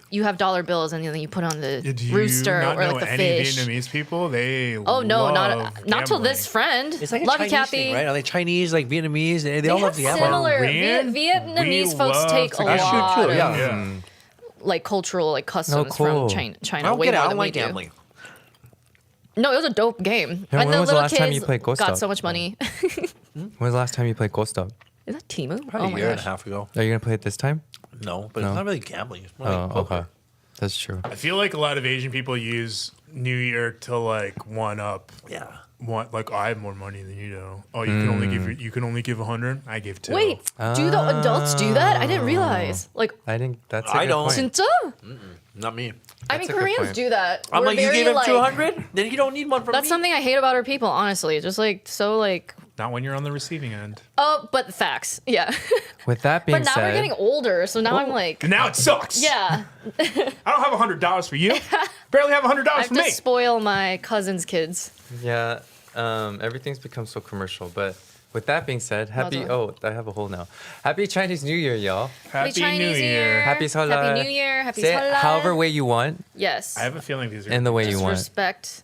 you have dollar bills, and then you put on the Do you rooster not or know like the any fish. Vietnamese people? They Oh no, love not till this gambling. friend. It's like a Love Chinese you, Kathy. thing, right? Are they Chinese, like Vietnamese? They all They love have the apple. similar Korean? Vietnamese We folks love take to a gamble. lot That's true, of yeah. Yeah. like cultural like customs cool. from China. I don't way get it. more I than don't we like do. gambling. No, it was a dope game. Yeah, and when the was the little last kids time you played Ghost got Dog? so much money. When was the last time you played Ghost Dog? Is that Timu? Probably Oh a my year and a gosh. half ago. Are you gonna play it this time? No, but No. it's not really gambling. It's more Oh, like poker. okay. That's true. I feel like a lot of Asian people use New Year to like one up. Yeah. Like I have more money than you do. Oh, you can only give 100. I give 2. Wait, do the adults do that? I didn't realize. Like, I think that's. A I good don't. Point. 진짜? Not me. I That's mean, a good Koreans point. do that. I'm We're like, you very, gave him like- 200? Then you don't need one from That's me. something I hate about our people, honestly. Just like so, like. Not when you're on the receiving end. Oh, but facts, yeah. With that being But now said, we're getting older, so now I'm like, And now it sucks. yeah. I don't have $100 for you. Barely have $100 I have for to me. spoil my cousin's kids. yeah, everything's become so commercial. But with that being said, happy. 맞아. Oh, I have a hole now. Happy Chinese New Year, y'all. Happy Chinese New Year. Happy Seollal. Happy New Year. Happy Say it Seollal. however way you want, Yes. I have a feeling these are in the way you Just want. respect.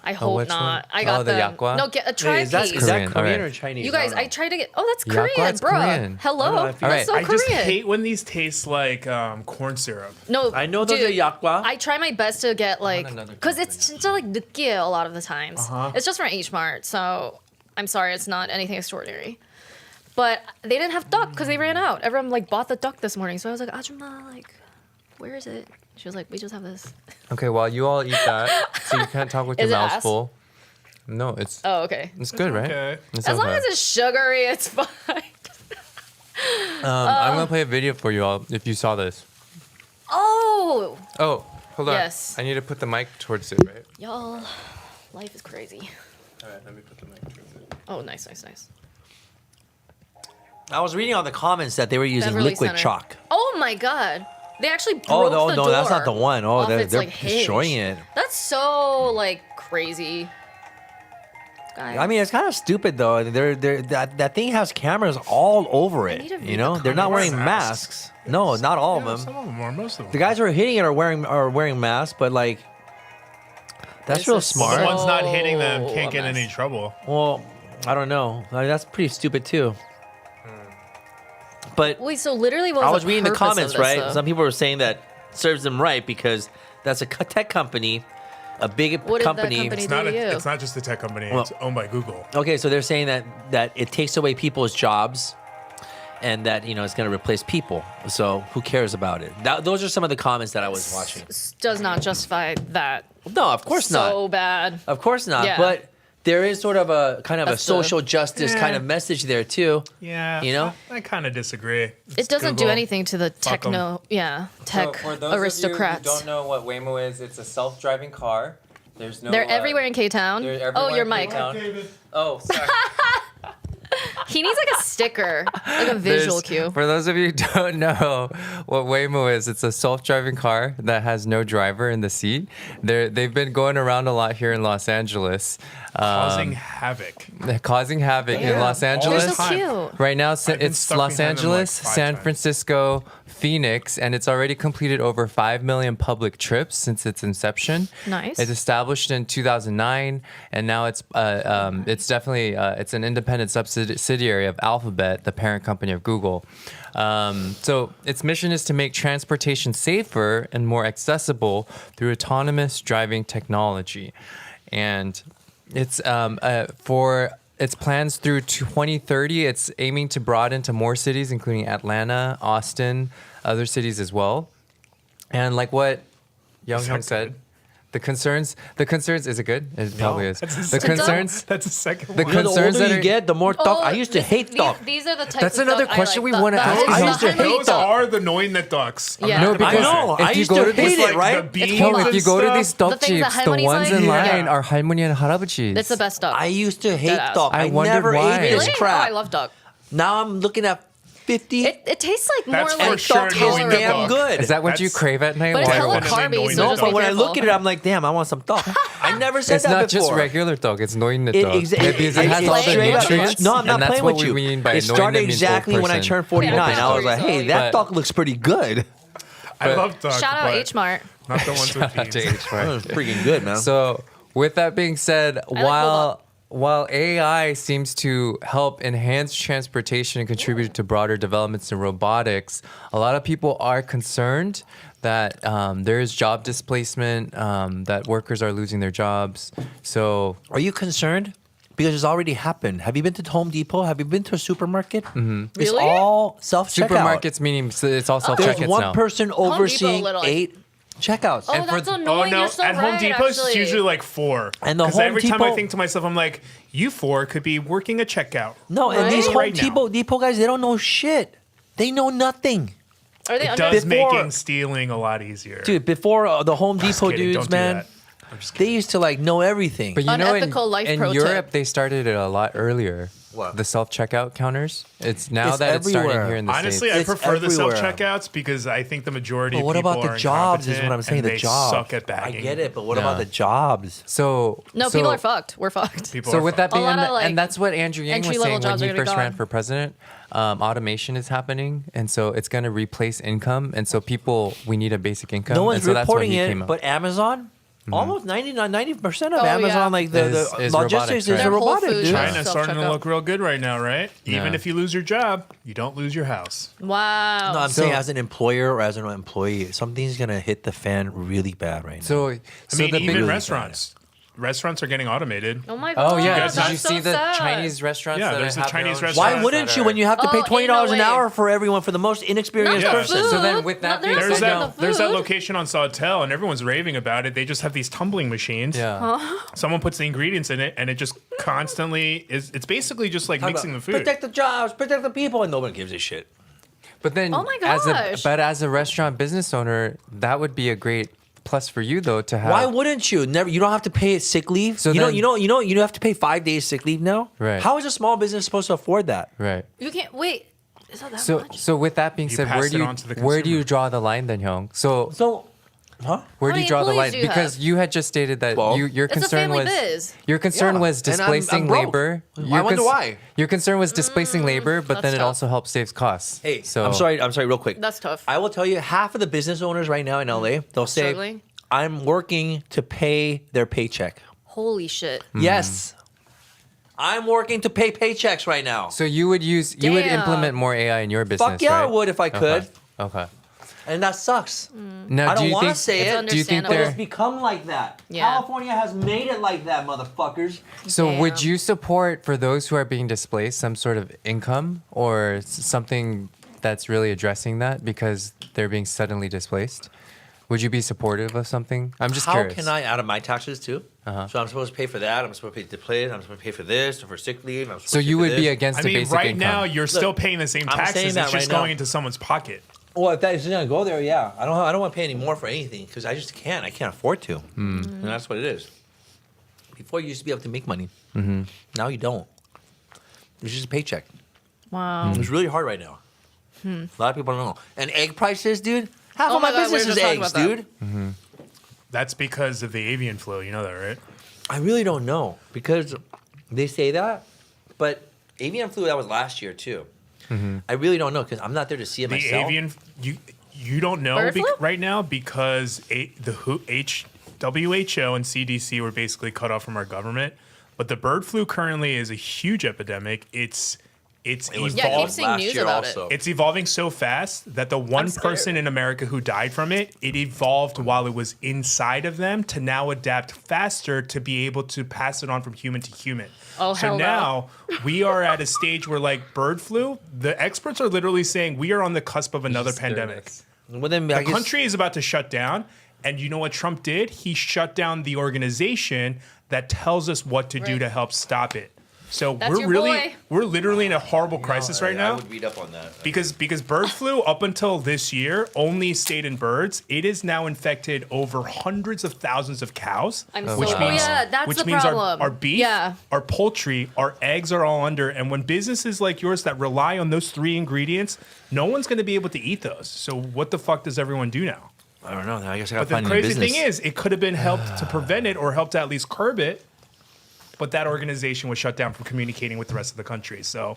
I hope which one? not. I got Oh, the them. yakgwa? No, get a try Wait, is that piece. Korean, Korean alright. or Chinese? You guys, don't I know. tried to get. Oh, that's Yakgwa, Korean, it's bro. Korean. Hello. I don't know, I feel- That's so I just Korean. hate when these taste like corn syrup. No, I know those dude, are yakgwa. I try my best to get like, another because it's 진짜 like 느끼해 a lot of the times. It's just from H Mart, so I'm sorry, it's not anything extraordinary. But they didn't have duck because they ran out. Everyone like bought the duck this morning, so I was like, Ajumma, like, where is it? She was like, we just have this. Okay, while you all eat that, so you can't talk with your Is it mouth ass? full. No, it's Oh, okay. good, right? okay. It's As long okay. as it's sugary, it's fine. I'm gonna play a video for you all if you saw this. Oh, Oh, hold on. Yes. I need to put the mic towards it, right? y'all, life is crazy. All right, let me put the mic towards it. Oh, nice, nice, nice. I was reading on the comments that they were using Beverly liquid Center. chalk. Oh my god. They actually broke Oh, no, the no, door that's not the one. Oh, off they're its, like, hinge. destroying it. That's so like crazy. guys. I mean, it's kind of stupid though. That thing has cameras all over need to it. read You the know, they're not wearing comments. masks. No, not all Yeah, of some them. of them are, most of them. The guys who are hitting it are wearing masks, but like, that's This real is Well, smart. the ones not hitting them So can't get a in any mess. trouble. Well, I don't know. I mean, that's pretty stupid too. But Wait, so literally, what was I was the reading the purpose of comments, this, right? though? Some people were saying that serves them right because that's a tech company, a big What did that company. company It's not, do to you? it's not just a tech company. Well- It's owned by Google. Okay, so they're saying that it takes away people's jobs, and that it's going to replace people. So who cares about it? Those are some of the comments that I was watching. Does not justify that. No, of course not. So bad. Of course not. Yeah. But there is sort of a kind of a That's social justice Yeah. kind of message there too. Yeah. You know? I kind of disagree. It It's doesn't do Google. anything to the Fuck 'em. tech aristocrats. who don't know what Waymo is, it's a self-driving car. There's no. They're everywhere in K-Town. they're everywhere Oh, your in mic. K-Town. Oh, sorry. He needs like a sticker, like a visual cue. For those of you who don't know what Waymo is, it's a self-driving car that has no driver in the seat. They've been going around a lot here in Los Angeles. Causing havoc. They're causing havoc in Yeah. Los They're Angeles. They're so time. cute. Right now, I've been it's stuck Los behind them, like, Angeles, 5 San times. Francisco, Phoenix, and it's already completed over 5 million public trips since its inception. Nice. It's established in 2009, and now it's definitely it's an independent subsidiary of Alphabet, the parent company of Google. So its mission is to make transportation safer and more accessible through autonomous driving technology, and it's for its plans through 2030. It's aiming to broaden to more cities, including Atlanta, Austin, other cities as well. And like what Young Is Hyun that said, good? the concerns. Is it good? It probably is. That's the The second concerns. one. That's the second The one. The concerns older that you are- get, the more talk. I used to hate talk. These are the types That's of another duck I question like. we wanna ask you. I used to hate Those duck. are the annoying that ducks. Yeah. No, I because know. if I you used go to to hate these, it, like, right? the It's beans Yo, if and you go to stuff. these duck The things that jeeps, the Halmoni's ones like? in line Yeah. are 할머니 and 할아버지's. It's the best duck. I used to hate Deadass. duck. I I wondered never why. ate this Really? crap. Oh, I love duck. Now I'm looking at 50. It tastes like That's more for like sure duck annoying is the damn duck. good. Is that what you That's- crave at night? But it's Why- hella Definitely carby, annoying so the just duck. be But when I look at careful. it, I'm like, damn, I want some duck. I never said It's that not before. just regular dog. It's noin It, dog. because It has all the straight up- nutrients. No, I'm not and that's playing what with we you. mean by It noin, started that means exactly old when I person. turned 49. Yeah, I was like, hey, that But- duck looks pretty good. I love duck. Shout out but H Mart. Not the ones with Shout out to beans. H Mart. That was freaking good, man. So, with that being said, Bulldog. while AI seems to help enhance transportation and contribute to broader developments in robotics, a lot of people are concerned that there is job displacement, that workers are losing their jobs. So, Are you concerned? Because it's already happened. Have you been to Home Depot? Have you been to a supermarket? Mm-hmm. It's Really? all self-checkout. supermarkets meaning it's all self There's checkouts one now. person overseeing Little. 8 checkouts. Oh, And for- that's Oh annoying. no! You're so At Home right, Depot, it's actually. usually like 4. And the 'Cause Home every time I Depot- think to myself, I'm like, you 4 could be working a checkout. No, and these Right? Home Right now. Depot guys, they don't know shit. They know nothing. Are they It under? does Before- making stealing a lot easier. Dude, before the Home Just Depot kidding, dudes, don't do man, that. I'm just they kidding. used to like know everything. But you know, Unethical life in pro Europe, tip. they started it a lot earlier. What? The self checkout counters. It's now It's that it's starting everywhere. here in the Honestly, States. I It's prefer the self everywhere. checkouts because I think the majority But of what people about the are jobs? Is what I'm incompetent saying. and The they jobs. suck at I bagging. get it, but what Yeah. about the jobs? So No, so, people are fucked. We're fucked. People So are with that fucked. being, A lot and, of, like, and that's what Andrew Yang was entry-level saying when jobs he are gonna first be ran gone. for president. Automation is happening, and so it's going to replace income, and so we need a basic income. No and one's so that's when reporting he it, came up. but Amazon, almost 90% of Oh, Amazon, yeah. like the Is logistics robotics, is right? Their Whole robotic, Foods dude. is China's starting to self-checkout. look real good right now, right? Even Yeah. if you lose your job, you don't lose your house. Wow. No, I'm So- saying as an employer or as an employee, something's gonna hit the fan really bad right now. So, I so mean, the even big, restaurants. Restaurants are getting automated. Oh my god. oh yeah, guys did not- you see the Chinese restaurants? Yeah, that there's a have their Chinese own restaurant. Why chefs wouldn't that you are- when you have to pay Oh, $20 ain't an no way. hour for everyone for the most inexperienced Not the person? food. So then with that Not- being there's There's said, not no. the there's that food. location on Sawtelle, and everyone's raving about it. They just have these tumbling machines. Yeah. Someone puts the ingredients in it, and it just constantly is. It's basically just like mixing the food. Protect the jobs, protect the people, and nobody gives a shit. But then, Oh my as gosh. as a restaurant business owner, that would be a great plus for you though to have. Why wouldn't you? Never. You don't have to pay sick leave. So you know. then- You have to pay 5 days sick leave now. Right. How is a small business supposed to afford that? Right. You can't wait. Is that So much? so with that being You said, pass where it do you on to the where do you consumer. draw the line then, Hyung? So So, Huh? Where How do you many draw the line? employees do you Because have? you had just stated that Well, your It's a concern family was biz. your concern Yeah. was And I'm displacing broke. labor. I wonder why. Your concern was displacing labor, but that's then it tough. also helps save costs. Hey, so I'm sorry, real quick. That's tough. I will tell you, half of the business owners right now in LA, they'll say, Struggling? I'm working to pay their paycheck. Holy shit. Yes. I'm working to pay paychecks right now. So you would Damn. implement more AI in your business, Fuck yeah, I right? would if I could. Okay. And that sucks. Now, I do don't you want to think, say It's it. do you think understandable. But they're it's become like that. Yeah. California has made it like that, motherfuckers. So would Damn. you support for those who are being displaced some sort of income or something that's really addressing that because they're being suddenly displaced? Would you be supportive of something? I'm just How curious. can I, out of my taxes too? Uh-huh. So I'm supposed to pay for that. I'm supposed to pay to play. I'm supposed to pay for this or for sick leave. I'm supposed So to pay you for would be this. against I the mean, basic right income? now you're still paying the same I'm saying taxes. that It's just right now. going into someone's pocket. Well, if that is going to go there, yeah. I don't want to pay any more for anything because I just can't. I can't afford to. And that's what it is. Before you used to be able to make money. Now you don't. It's just a paycheck. Wow. It's really hard right now. A lot of people don't know. And egg prices, dude. Half Oh of my my God, we were business is just talking eggs, about that. dude. That's because of the avian flu. You know that, right? I really don't know because they say that, but avian flu that was last year too. I really don't know because I'm not there to see it The myself. avian, you don't know Bird flu? right now because WHO and CDC were basically cut off from our government. But the bird flu currently is a huge epidemic. It's It was Yeah, I keep evolved seeing last news year about also. It's evolving so fast that the one scared. person in America who died from it, it evolved while it was inside of them to now adapt faster to be able to pass it on from human to human. Oh, so hell no. now we are at a stage where, like bird flu, the experts are literally saying we are on the cusp of another pandemic. Well, then, I The guess- country is about to shut down. And you know what Trump did? He shut down the organization that tells us what to do Right. to help stop it. So That's your boy. we're literally in a horrible crisis right I now. would read up on that. Because bird flu up until this year only stayed in birds. It is now infected over hundreds of thousands of cows, I'm which so- means yeah, that's which the means problem. our beef, Yeah. our poultry, our eggs are all under. And when businesses like yours that rely on those three ingredients, no one's going to be able to eat those. So what the fuck does everyone do now? I don't know. I guess I got to But the find a new crazy business. thing is, it could have been helped to prevent it or helped to at least curb it. But that organization was shut down from communicating with the rest of the country. So,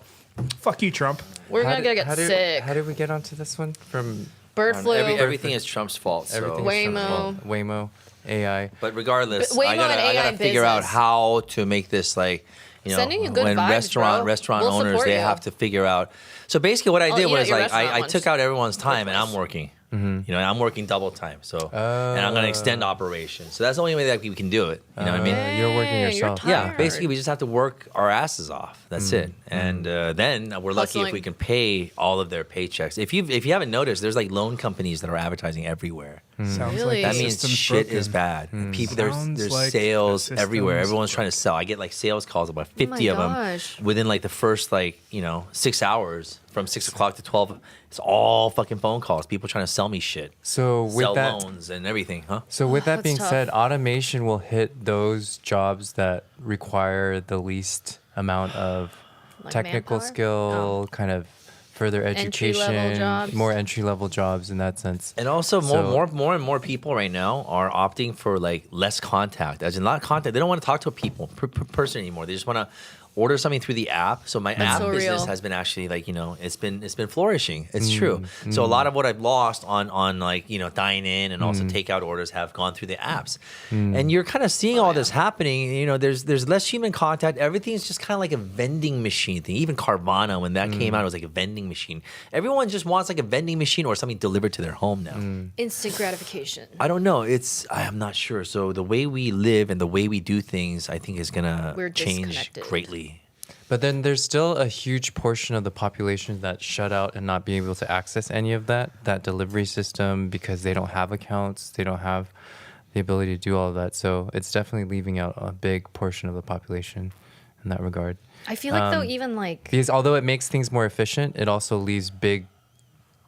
fuck you, Trump. We're How gonna did- get how did- sick. How did we get onto this one? From Bird flu. Everything is Trump's fault. So. everything Waymo. Waymo, AI. But regardless, Waymo I gotta and AI figure out business. how to make this like, you know, Sending you good when vibes, bro. restaurant We'll owners support they you. have to figure out. So basically, what I I'll did eat at was your like restaurant I once. took out everyone's time and I'm Twice. working. You know, and I'm working double time. So and I'm gonna extend operations. So that's the only way that we can do it. You know what I mean? You're working Hey, you're yourself. tired. Yeah, basically we just have to work our asses off. That's it. And then we're lucky if Hustling. we can pay all of their paychecks. If you haven't noticed, there's like loan companies that are advertising everywhere. Sounds Really? like That the means system's shit broken. is bad. People, Sounds there's like sales the everywhere. system's Everyone's trying to sell. I get like sales calls, about my 50 of them gosh. within like the first 6 hours from 6 o'clock to 12. It's all fucking phone calls. People trying to sell me shit. So with Sell that, loans and everything, huh? so with that That's being tough. said, automation will hit those jobs that require the least amount of Like technical manpower? skill, kind of further Entry-level education, jobs. more entry level jobs in that sense. And also So- more and more people right now are opting for like less contact, as in not contact. They don't want to talk to a person anymore. They just want to order something through the app. So my That's app so business real. has been actually it's been flourishing. It's true. So a lot of what I've lost on dine in and also takeout orders have gone through the apps. And you're kind of seeing all this happening. You know, there's less human contact. Everything's just kind of like a vending machine thing. Even Carvana, when that came out, it was like a vending machine. Everyone just wants like a vending machine or something delivered to their home now. Instant gratification. I don't know. I'm not sure. So the way we live and the way we do things, I think, is gonna We're change disconnected. greatly. But then there's still a huge portion of the population that shut out and not being able to access any of that delivery system because they don't have accounts, they don't have the ability to do all of that. So it's definitely leaving out a big portion of the population in that regard. I feel like though, even like Because although it makes things more efficient, it also leaves big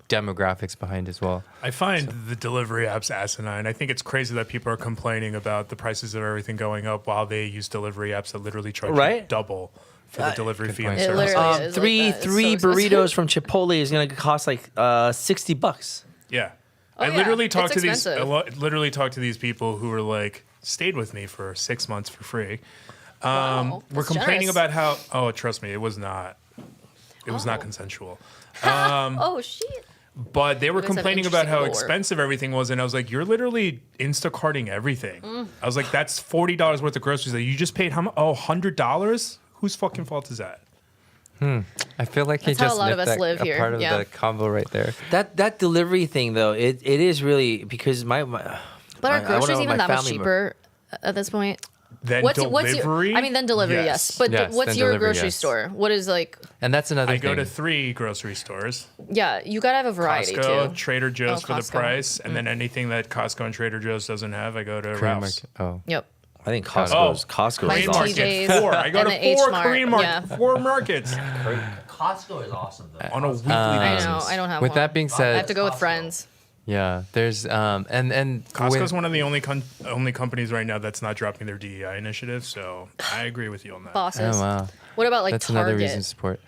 demographics behind as well. I find the delivery apps asinine. I think it's crazy that people are complaining about the prices of everything going up while they use delivery apps that literally charge you Right. double for the delivery fee. point. And It service. literally is Three like that. It's three so expensive. burritos from Chipotle is gonna cost like $60. Yeah. I yeah, literally it's talked to these. I expensive. literally talked to these people who were like stayed with me for 6 months for free. Wow, We're that's complaining generous. about how. Oh, trust me, it was not. It was not consensual. Oh shit. But they were guys have complaining about how interesting lore. expensive everything was, and I was like, "You're literally Instacarting everything." Mm. I was like, "That's $40 worth of groceries that you just paid. How much? Oh, $100? Whose fucking fault is that?" I feel like he That's how just a lot of nipped us that- live a here, part of yeah. the combo right there. That delivery thing though, it is really because my But I are wanna groceries know even my that much family cheaper at this point? Then What's delivery. your? I mean, then delivery, yes. But Yes, what's then your delivery, grocery yes. store? What is like? And that's another I thing. go to 3 grocery stores: Yeah, you gotta have a variety Costco, too. Trader Joe's Oh, for the Costco. price, and then anything that Costco and Trader Joe's doesn't have, I go to Korean Ralph's. market. Oh. Yep. I think Oh. Costco Mine's is Korean awesome. market, TJ's 4. I go and to the 4 H-Mart, Korean markets, yeah. 4 markets Costco is awesome though. on a weekly I basis. know. I don't have With one. that being I said, have to go with friends. yeah, there's and Costco's with- one of the only companies right now that's not dropping their DEI initiative, so I agree with you on that. Bosses. Oh wow, What about like that's Target? another reason to support.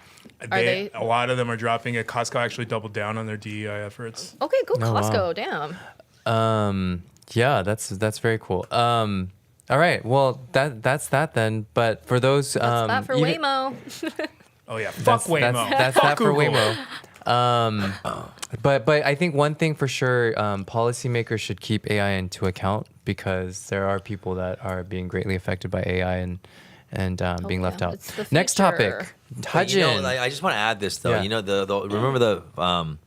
they- A lot of them are dropping it. Costco actually doubled down on their DEI efforts. Okay, go Oh, wow. Costco. Damn. Yeah, that's very cool. All right, well that's that then. But for those That's that for even- Waymo. Oh yeah, fuck that's, Waymo. That's Fuck that for Google. Waymo. But I think one thing for sure, policymakers should keep AI into account because there are people that are being greatly affected by AI and being left yeah, out. it's the Next future. topic, But you know, Hajin. like, I just want to add this though. Yeah. You know, the remember the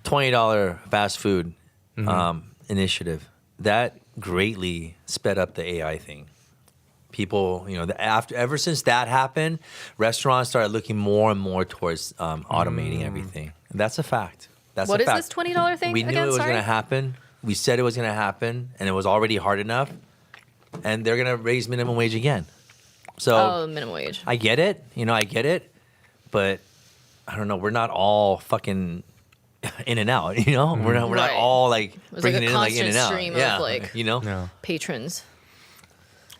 $20 fast food initiative that greatly sped up the AI thing. People, you know, ever since that happened, restaurants started looking more and more towards automating everything. And that's a fact. That's What a is fact. this $20 thing We knew again? it was Sorry. going to happen. We said it was going to happen, and it was already hard enough. And they're going to raise minimum wage again. So Oh, minimum wage. I get it. You know, I get it. But I don't know. We're not all fucking in and out. You know, we're not Right. all like was like bringing a it in like in constant and out. stream of, Yeah, like- you know. No. Patrons.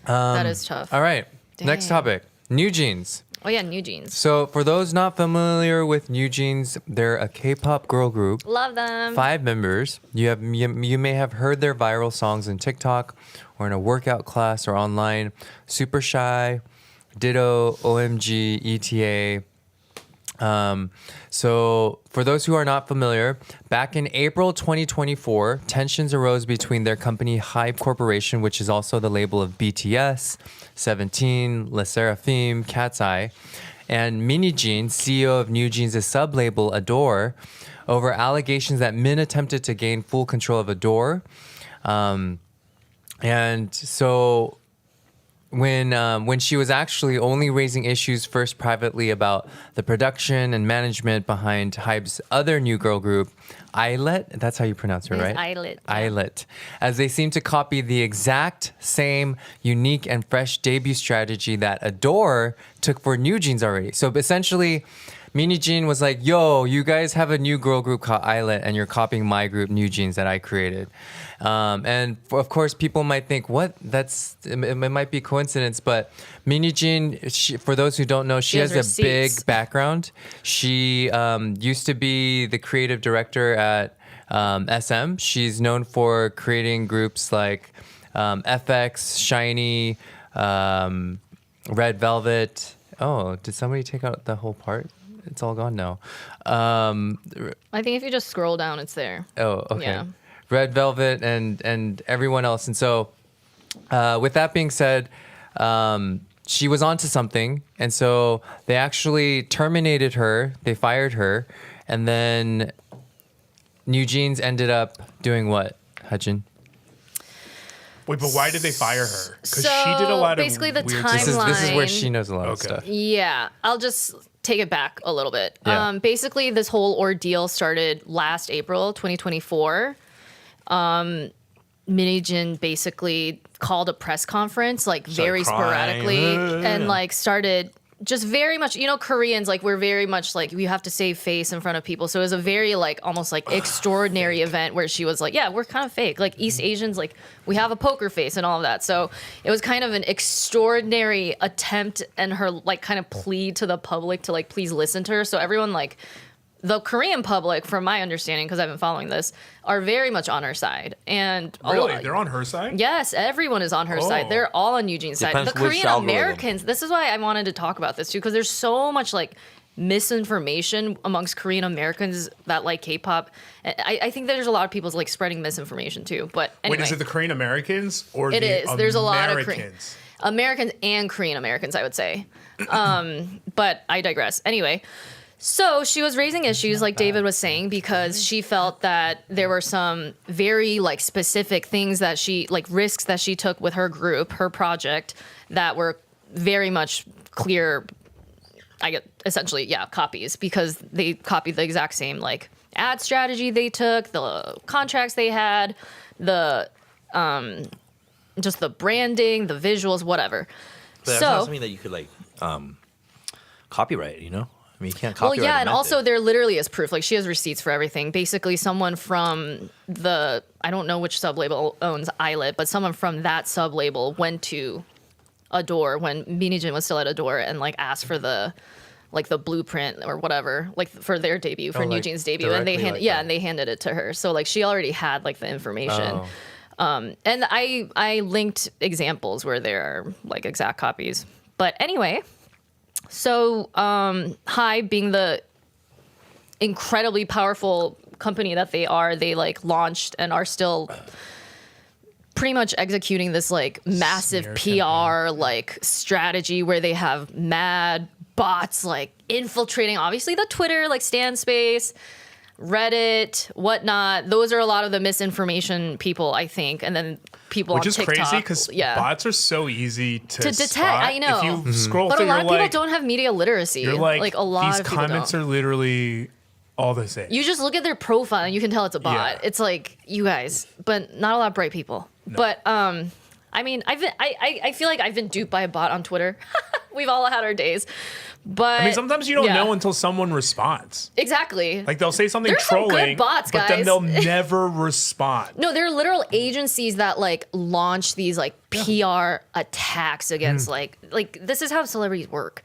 That is tough. All right, next Dang. topic, NewJeans. Oh yeah, NewJeans. So for those not familiar with NewJeans, they're a K-pop girl group. Love them. 5 members. You may have heard their viral songs in TikTok or in a workout class or online. Super Shy, Ditto, OMG, ETA. So for those who are not familiar, back in April 2024, tensions arose between their company HYBE Corporation, which is also the label of BTS, 17, Le Sserafim, Cat's Eye, and Minni Jeans, CEO of NewJeans' sub-label Adore, over allegations that Min attempted to gain full control of Adore. And so when she was actually only raising issues first privately about the production and management behind HYBE's other new girl group, Islet, that's how you pronounce her, It's right? Islet, yeah. Islet, as they seem to copy the exact same unique and fresh debut strategy that Adore took for NewJeans already. So essentially, Minni Jean was like, yo, you guys have a new girl group called Islet and you're copying my group, NewJeans, that I created. And of course, people might think, what? It might be coincidence, but Minni Jean, for those who don't know, she has has a big receipts. background. She used to be the creative director at SM. She's known for creating groups like FX, Shiny, Red Velvet. Oh, did somebody take out the whole part? It's all gone now. I think if you just scroll down, it's there. Oh, okay. Yeah. Red Velvet and everyone else. And so, with that being said, she was onto something, and so they actually terminated her. They fired her, and then NewJeans ended up doing what, Hajin? Wait, but why did they fire her? Because So, she did a lot of basically the weird time- This is where Timeline. she knows a lot of Okay. stuff. Yeah, I'll just take it back a little bit. Yeah. Basically, this whole ordeal started last April 2024. Minni Jin basically called a press conference, like very crying. sporadically, and like started just very much, Koreans, like we're very much like we have to save face in front of people. So it was a very like almost like extraordinary event where she was like, yeah, we're kind of fake. Like East Asians, like we have a poker face and all of that. So it was kind of an extraordinary attempt and her like kind of plea to the public to like please listen to her. So everyone like the Korean public, from my understanding, because I've been following this, are very much on her side. And Really? They're on her side? yes, everyone is on her side. They're all on NewJeans' side. Depends The which Korean algorithm. Americans, this is why I wanted to talk about this too, because there's so much like misinformation amongst Korean Americans that like K-pop. I think there's a lot of people like spreading misinformation too. But anyway, Wait, is it the Korean Americans or it the is. There's a lot of Americans? Americans and Korean Americans, I would say. But I digress. Anyway, so she was raising issues, like David was saying, because she felt that there were some very like specific things that she like risks that she took with her group, her project, that were very much clear. I get essentially, copies, because they copied the exact same like ad strategy they took, the contracts they had, the just the branding, the visuals, whatever. But that's not something that you could like copyright, you know? I mean, you can't Well, copyright. yeah, a and method. also there literally is proof. Like she has receipts for everything. Basically, someone from the I don't know which sub-label owns Eyelet, but someone from that sub-label went to Adore when Minni was still at Adore and like asked for the blueprint or whatever, like for their debut, for like, NewJeans' debut, and directly like that. and they handed it to her. So like she already had like the information. Oh. And I linked examples where there are like exact copies. But anyway, so HYBE, being the incredibly powerful company that they like launched and are still pretty much executing this like massive Smear PR like strategy where they have mad bots like infiltrating obviously the Twitter, like Stan Space, Reddit, whatnot. Those are a lot of the misinformation people, I think, and then people Which on is TikTok. crazy because bots are so easy to detect. spot. I know. If you scroll But a through, lot you're of people like, don't have media literacy. you're like, a lot these of people comments don't. are literally all the same. You just look at their profile and you can tell it's a bot. Yeah. It's like you guys, but not a lot of bright people. But I mean, I feel like I've been duped by a bot on Twitter. We've all had our days. But I mean, sometimes you don't know until someone responds. Exactly. Like they'll say something There's some good trolling, bots, but then guys. they'll never respond. No, there are literal agencies that like launch these like PR attacks against like this is how celebrities work.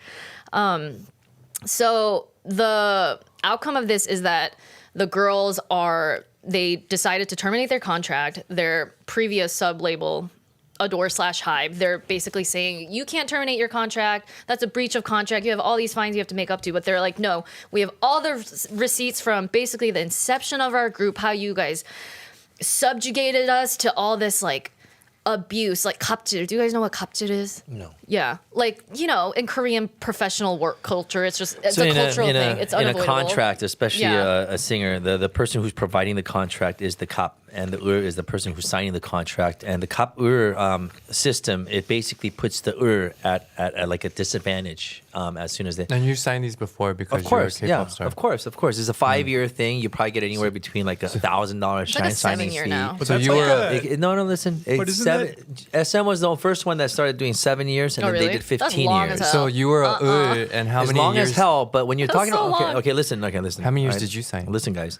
So the outcome of this is that the girls they decided to terminate their contract, their previous sub-label Adore/HYBE. They're basically saying, you can't terminate your contract. That's a breach of contract. You have all these fines you have to make up to. But they're like, no, we have all the receipts from basically the inception of our group, how you guys subjugated us to all this like abuse, like kapjil. Do you guys know what kapjil is? No. Yeah, like in Korean professional work culture, it's a in cultural in thing. It's in a unavoidable. contract, especially Yeah. a singer, the person who's providing the contract is the kap, and the is the person who's signing the contract. And the kap system, it basically puts the at like a disadvantage as soon as they. And you signed these before because Of course, you're a K-pop star. of course. It's a 5-year thing. You probably get anywhere between like $1,000 It's like a signing 7-year fee. now. But So that's you like were a- No, listen. But It's isn't SM was the first one that started doing 7 years, and Oh, then really? they did That's 15 long years. as hell. So you were and how As many long years? as hell, but when you're That's talking so about long. okay, listen. How many years All did you sign? Listen, guys.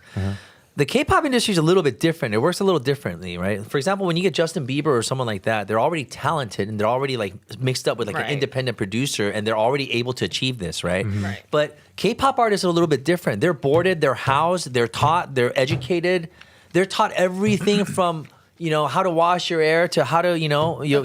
The K-pop industry is a little bit different. It works a little differently, right? For example, when you get Justin Bieber or someone like that, they're already talented and they're already like mixed up with like Right. an independent producer, and they're already able to achieve this, right? Right. But K-pop artists are a little bit different. They're boarded, they're housed, they're taught, they're educated, they're taught everything from how to wash your hair to how to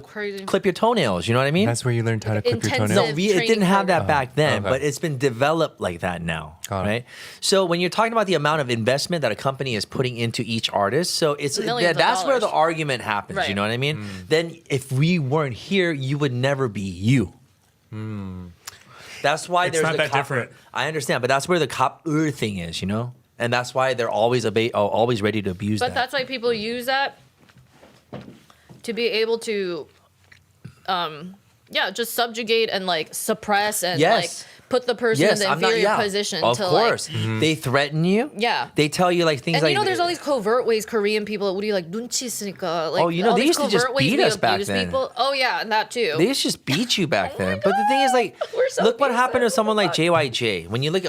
crazy. clip your toenails. You know what I mean? That's where you learned how to clip your Intensive. toenails. No, it training didn't have that program. back then, Okay. but it's been developed like that now, Got it. right? So when you're talking about the amount of investment that a company is putting into each artist, so it's Millions of that's where the dollars. argument happens. You Right. know what I mean? Then if we weren't here, you would never be you. That's why It's there's not the that cop- different. I understand, but that's where the cop thing is, and that's why they're always always ready to abuse But that. that's why people use that to be able to, just subjugate and like suppress and Yes. like put the person in the inferior position of to course. like. They threaten you. Yeah. They tell you like things And like there's all these covert ways Korean people. What do you like? 눈치 있으니까. Like, Oh, all they these used to just covert ways beat we us back abuse then. People. Oh yeah, and that too. They used to just beat you back Oh my then. But the thing is, like, We're so look what happened to abusive. someone like JYJ. When you look,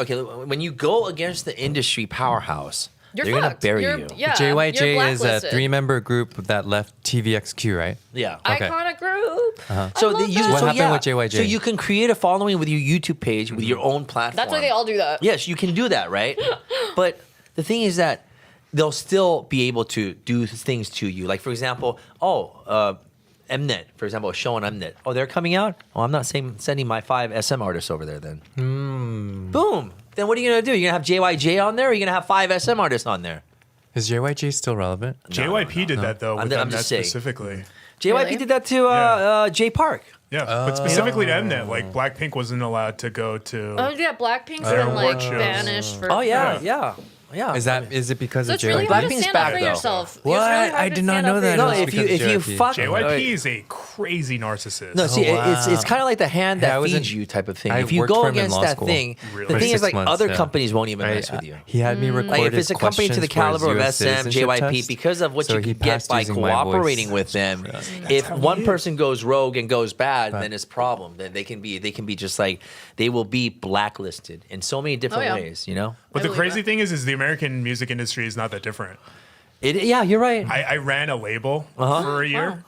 when you go against the industry powerhouse, You're they're gonna fucked. bury You're- you. Yeah, JYJ you're is a blacklisted. 3-member group that left TVXQ, right? Yeah. Okay. Iconic group. So, love the, that. you, What so happened yeah, with JYJ? So you can create a following with your YouTube page with your own platform. That's why they all do that. Yes, you can do that, right? But the thing is that they'll still be able to do things to you. Like, for example, Mnet, for example, a show on Mnet. Oh, they're coming out? Oh, I'm not sending my 5 SM artists over there then. Boom. Then what are you going to do? You're going to have JYJ on there or are you going to have 5 SM artists on there? Is JYJ still relevant? JYP did that though with I'm Mnet just saying. specifically. JYP Really? did that to Jay Park. Yeah, but specifically to Mnet, like Blackpink wasn't allowed to go to. Oh yeah, Blackpink's Their been like award shows. banished for. Oh, yeah. Is it because So of it's really JYP? hard to Blackpink's stand back, up for though. yourself. It's What? really hard I to did not stand know up for that. No, yourself. if you JYP. fuck JYP is a crazy narcissist. No, see, wow. it's kind of like the hand Yeah, I that wasn't- feeds you type of thing. I If you worked go for him in against law that school. thing, Really? the thing is 6 like months, other yeah. companies won't even mess with you. He had me record Like if his it's a company to the questions for his caliber of US SM, citizenship JYP, test. because of what So you he can get passed by using my cooperating voice. with them, if one person goes rogue and goes bad, then it's a problem. Then they can be just like they will be blacklisted in so many different yeah. ways. You know? But I the believe crazy that. thing is the American music industry is not that different. Yeah, you're right. I ran a label for a year.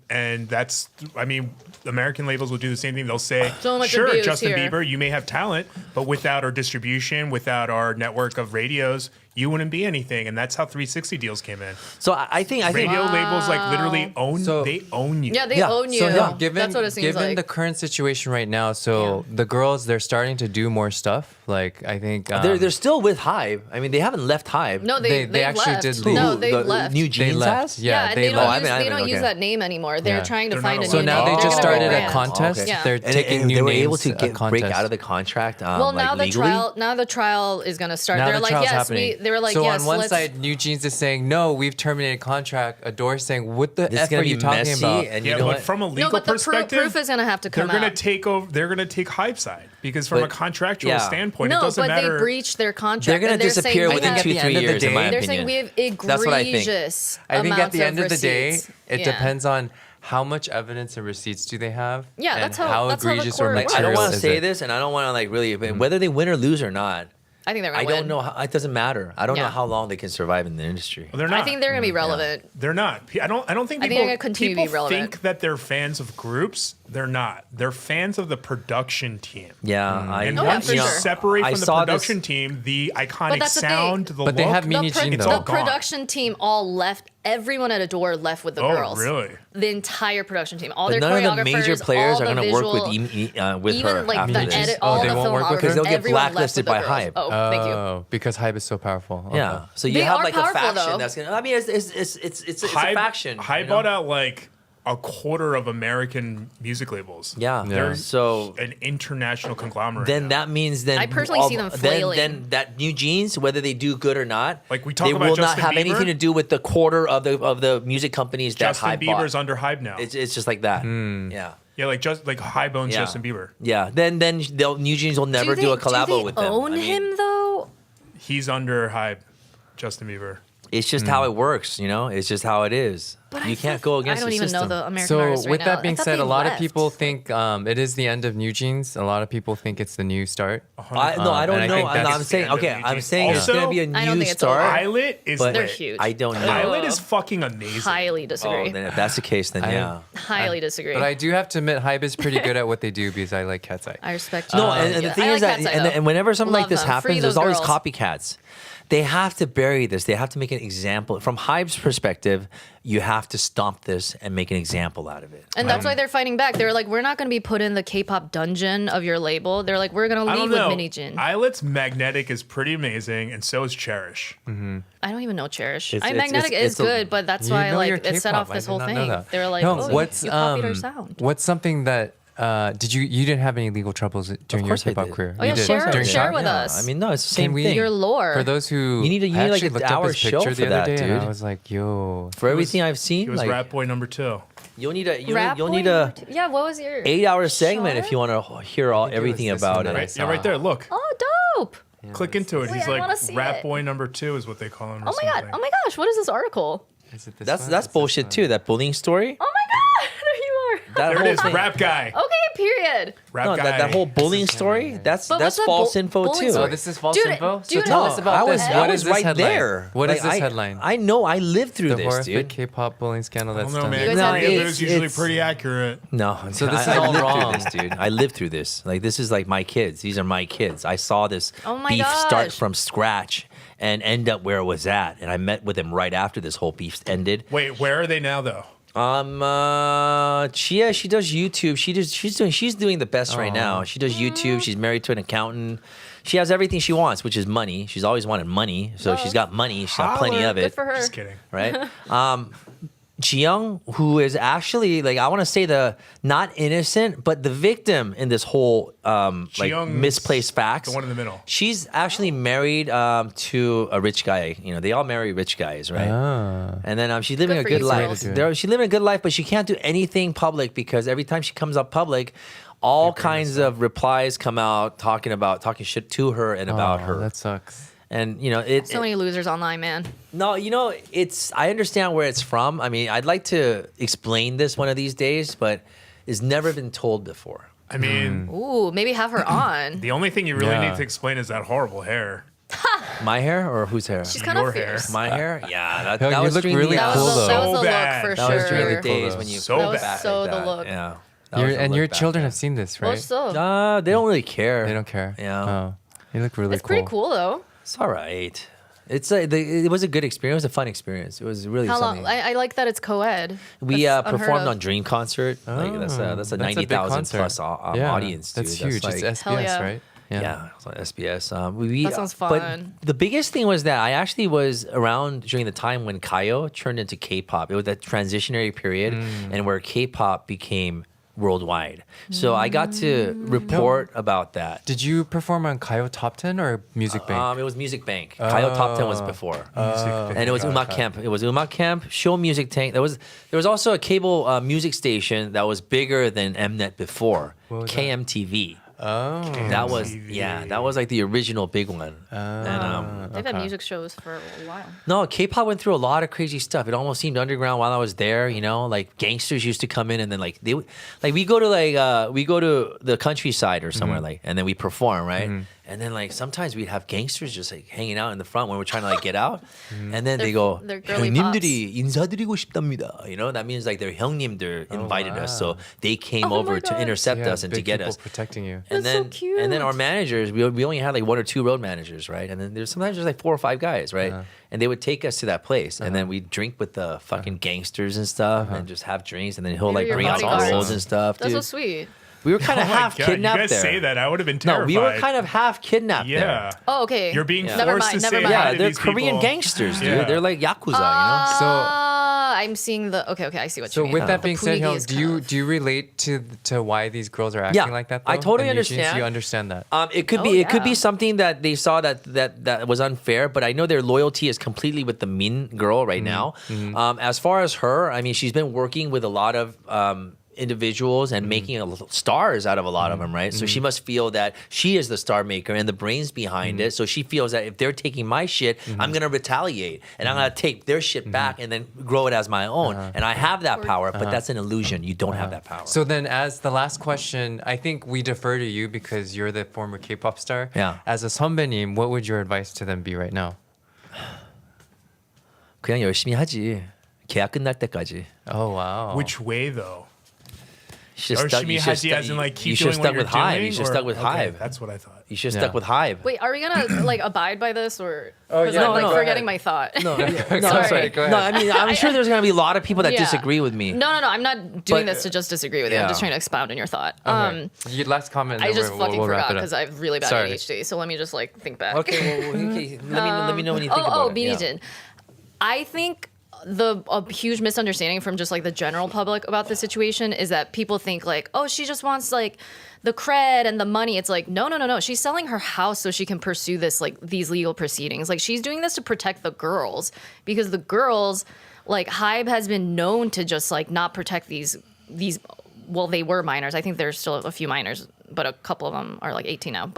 And that's, I mean, American labels will do the same thing. They'll say, So much sure, abuse Justin here. Bieber, you may have talent, but without our distribution, without our network of radios, you wouldn't be anything. And that's how 360 deals came in. So I think Radio labels like literally own, So- they own you. Yeah, they Yeah. own you. So yeah, given That's what it seems given like. the current situation right now, so the girls they're starting to do more stuff. Like I think they're still with HYBE. I mean, they haven't left HYBE. no, they they've actually left. did leave. No, Who? they've The left. New they Jeans left. has? Yeah, and they they left. don't use that name anymore. They're Yeah. trying to They're find not a So new now name. they They're just gonna started a rebrand. contest. Okay. Yeah. They're And taking new they were names. able to break contest. out of the contract. Well, like now the legally? trial is gonna start. Now They're the like, trial's yes, happening. they were like, so yes, on one let's. side, NewJeans is saying no, we've terminated contract. Adore saying, what the This is f gonna are be you talking messy, about? and you Yeah, know but what? from a legal No, but the perspective, proof is gonna have to come they're going out. to take over. They're going to take HYBE side because from a But- contractual yeah. standpoint, it No, doesn't but matter. they breached their contract. They're going and to they're saying disappear we within have- 2-3 at the end of the years, in day- my They're opinion. saying we have That's what I think. egregious I think at amounts the end of the day, receipts. it Yeah. depends on how much evidence and receipts do they have. Yeah, and that's how the egregious court or works. I don't material want to is say it. this, and I don't want to like really, but whether they win or lose or not, I think they're gonna I win. don't know. How, it doesn't matter. I don't know Yeah. how long they can survive in the industry. They're not. I think they're gonna be relevant. They're not. I don't think I think people, they're gonna continue to be people relevant. think that they're fans of groups. They're not. They're fans of the production team. Yeah, And Oh, yeah, once for you sure. separate I from the saw this- production team, the iconic that's the thing. sound, the But look. they have The, Minni pro- Jean It's though. all the gone. production team all left. Everyone at Adore left with the Oh, girls. really? The entire production team, all but their none choreographers, of the major players all are the going to work with visual- with even her like after the this. edit, Oh, all they the won't work with her? filmmakers, Because they'll get everyone left blacklisted with the by girls. HYBE. Oh, thank you. Oh, because HYBE is so powerful. Okay. Yeah, so you They have are like a powerful, faction though. that's gonna. I mean, it's a HYBE faction. HYBE you know? bought out like a quarter of American music labels. Yeah. They're So an international conglomerate. then now. that means then I personally see them flailing. Then that NewJeans, whether they do good or not, Like we talk they about will Justin not have Bieber. anything to do with the quarter of the music companies that Justin HYBE Bieber's bought. under HYBE now. It's just like that. Yeah. Yeah, like just like HYBE owns Yeah. Justin Bieber. Yeah. Then NewJeans will never do a collabo with them. Own I mean, him though. He's under HYBE, Justin Bieber. It's just how it works, you know. It's just how it is. But you can't go against I don't the even system. know the American So artists right with now. that I being thought said, they a lot of left. people think it is the end of NewJeans. A lot of people think it's the new start. I don't and I know. think that's I'm saying the end of okay. I'm NewJeans. saying it's Also, gonna be a I don't new think it's start. Pilot is But They're lit. huge. I don't know. Pilot is fucking amazing. Highly Oh, disagree. then if that's the case, then yeah. Highly disagree. But I do have to admit, HYBE is pretty good at what they do because I like Cat's Eye. I respect you. No, and the Yeah, thing I is like that, Cat's Eye, though. and whenever something like Love this them. Free happens, there's those always girls. copycats. They have to bury this. They have to make an example. From HYBE's perspective, you have to stomp this and make an example out of it. And that's why they're fighting back. They're like, we're not going to be put in the K-pop dungeon of your label. They're like, we're going to I leave don't with know. Minni Jin. Eyelet's magnetic is pretty amazing, and so is Cherish. I don't even know Cherish. It's- Magnetic it's- is it's a- good, but that's You why know like your it set K-pop. off this I whole did not know thing. that. They were like, no, oh, what's you copied our sound. what's something that did you didn't have any legal troubles during your course I K-pop did. career? Oh, You yeah, did. share- During share Shop? with Yeah, us. I mean, no, it's the same Can we- thing. Your lore. For those who You need I like actually an looked up hour his show picture for the other that, day and I dude. was like, yo. For everything I've seen, He was like Rat Boy number 2. you'll need a Rap you'll Boy need a number 2? Yeah, what was your 8-hour segment if Sure. you want to hear everything this about one that I it. saw. Yeah, right there. Look. Oh, dope. Click into it. Wait, He's I like wanna see Rat it. Boy number 2 is what they call him. Or Oh my god. something. Oh my gosh, what is this article? Is it this That's one? that's It's this bullshit one. too. That bullying story. Oh my god, there you are. that There whole it is. thing. Rap guy. Okay, period. Rap No, guy. that whole bullying story, that's But what's that false bull- info bullying too. story? Oh, this is false Dude, info. So dude, tell no, us about this. I What was is this right headline? there. What is Like, this headline? I know. I lived through The this, horrific dude. K-pop bullying scandal I that's don't know, done. man. You guys have Korean dates? news is usually It's- pretty accurate. No, So this is I all lived wrong. through this, dude. I lived through this. Like this is like my kids. These are my kids. I saw this Oh my beef start gosh. from scratch and end up where it was at. And I met with him right after this whole beef ended. Wait, where are they now, though? She does YouTube. She's doing the best right now. She does YouTube. She's married to an accountant. She has everything she wants, which is money. She's always wanted money, so she's got money. She's got plenty of Good it, for her. Just kidding. right? Jiyoung, who is actually like I want to say the not innocent, but the victim in this whole like Jiyoung's misplaced facts. the one in the middle. She's actually married to a rich guy. You know, they all marry rich guys, right? Ah. And then she's living Good a for good you, life. girls. She's living a good life, but she can't do anything public because every time she comes up public, all kinds of replies come out talking shit to her and about Oh, her. That sucks. And you know, So many losers online, man. no, you know, I understand where it's from. I mean, I'd like to explain this one of these days, but it's never been told before. I mean, Ooh, maybe have her on. the only thing you really Yeah. need to explain is that horrible hair. My hair or whose hair? She's kind Your of hair. fierce. My hair? Yeah, that, Yo, that you was look during really the, That cool, was, though. that was the So look bad. for That sure. was during the really cool, days though. when you So look bad. back So like the that. look. Yeah. That Your, was the and look your back children then. have seen this, Well, right? so They don't really care. They don't care. Yeah. Oh, you look really it's cool. pretty cool though. It's all right. It was a good experience. It was a fun experience. It was really How something. long? I like that it's co-ed. We That's unheard performed of. on Dream Concert. Like that's a That's a 90,000 big plus concert. Yeah, audience. Dude. That's huge. Like, It's Hell SBS, yeah. right? yeah, it's on SBS. That sounds But fun. the biggest thing was that I actually was around during the time when Kayo turned into K-pop. It was that transitionary period, and where K-pop became worldwide. So I got to report about that. Did you perform on Kayo Top 10 or Music Bank? It was Music Bank. Kayo Top 10 was before. And it was Um악 Camp. It was Um악 Camp, Show Music Tank. There was also a cable music station that was bigger than Mnet before, What was that? KMTV. Oh. That was MTV. that was like the original big one. And They've had music shows for a while. no, K-pop went through a lot of crazy stuff. It almost seemed underground while I was there. You know, like gangsters used to come in, and then like we go to the countryside or somewhere and then we perform, right? And then like sometimes we'd have gangsters just like hanging out in the front when we're trying to like get out, and then they go, they're girly 형님들이 인사드리고 싶답니다. You know, that means like their 형님들 invited us, so they came Oh over my to gosh. intercept Yeah, us and to big get people us. protecting you. And That's so then cute. and then our managers, we only had like one or two road managers, right? And then there's sometimes there's like 4 or 5 guys, right? And they would take us to that place, and then we'd drink with the fucking gangsters and stuff, and just have drinks, and then he'll They like were your bring out bodyguards. rolls and stuff, That's dude. so sweet. We were kind Oh of my half God, kidnapped you guys there. say that, I would have been No, terrified. we were kind of half kidnapped Yeah. there. Oh, okay. You're being Never forced mind, to never say mind. hi Yeah, to they're these Korean people. gangsters, dude. Yeah. They're like yakuza, you know. So I'm seeing the. Okay, I see what So you mean. with that The being said, previous do you kind of- do you relate to why these girls are acting Yeah, like that? I though? totally And Eugene, understand. You understand that? It could Oh, be it could yeah. be something that they saw that was unfair, but I know their loyalty is completely with the Min girl right now. As far as her, I mean, she's been working with a lot of individuals and making stars out of a lot of them, right? So she must feel that she is the star maker and the brains behind it. So she feels that if they're taking my shit, I'm gonna retaliate and I'm gonna take their shit back and then grow it as my own. And I have that power, but that's an illusion. You don't have that power. So then, as the last question, I think we defer to you because you're the former K-pop star. Yeah. As a 선배님, what would your advice to them be right now? 그냥 열심히 하지. 계약 끝날 때까지. Oh wow. Which way though? You should stuck- Yoshimi you should Haji stu- as in like you keep should doing stuck what you're with Hive. doing? You should or- stuck with okay, Hive. That's what I thought. You should Yeah. stuck with Hive. Wait, are we gonna like abide by this or? Oh, Because yeah. I'm No, like no, forgetting my thought. No, Sorry, Sorry. go ahead. No, I mean, I'm sure there's gonna be a lot of people that Yeah. disagree with me. No, I'm not doing But- this to just disagree with you. I'm Yeah. just trying to expound on your thought. Okay. Last comment. I then just we'll fucking wrap forgot it up. because I have really bad Sorry. ADHD. So let me just like think back. Okay, well, okay. Let me know when you think about it. Beanie I think a huge misunderstanding from just like the general public about the situation is that people think like, oh, she just wants like the cred and the money. It's like, no. She's selling her house so she can pursue this like these legal proceedings. Like she's doing this to protect the girls because the girls, like HYBE has been known to just like not protect these. Well, they were minors. I think there's still a few minors, but a couple of them are like 18 now,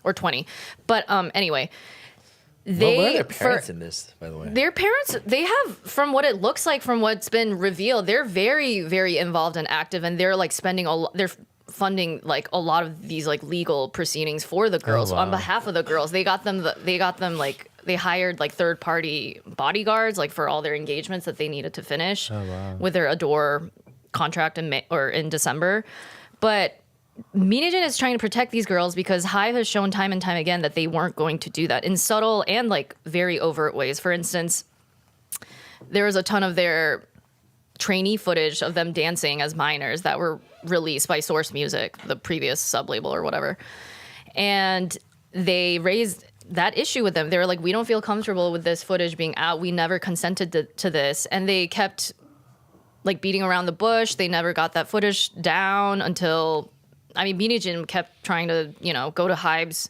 or 20. But anyway. they Where are their for- parents in this, by the way? Their parents, they have, from what it looks like, from what's been revealed, they're very, very involved and active, and they're like spending they're funding like a lot of these like legal proceedings for the girls on behalf of the girls. They got them like they hired like third party bodyguards like for all their engagements that they needed to finish with their Adore contract in December, but. NewJeans is trying to protect these girls because HYBE has shown time and time again that they weren't going to do that in subtle and like very overt ways. For instance, there was a ton of their trainee footage of them dancing as minors that were released by Source Music, the previous sub-label or whatever. And they raised that issue with them. They were like, we don't feel comfortable with this footage being out. We never consented to this. And they kept like beating around the bush. They never got that footage down until... I mean, NewJeans kept trying to, go to HYBE's,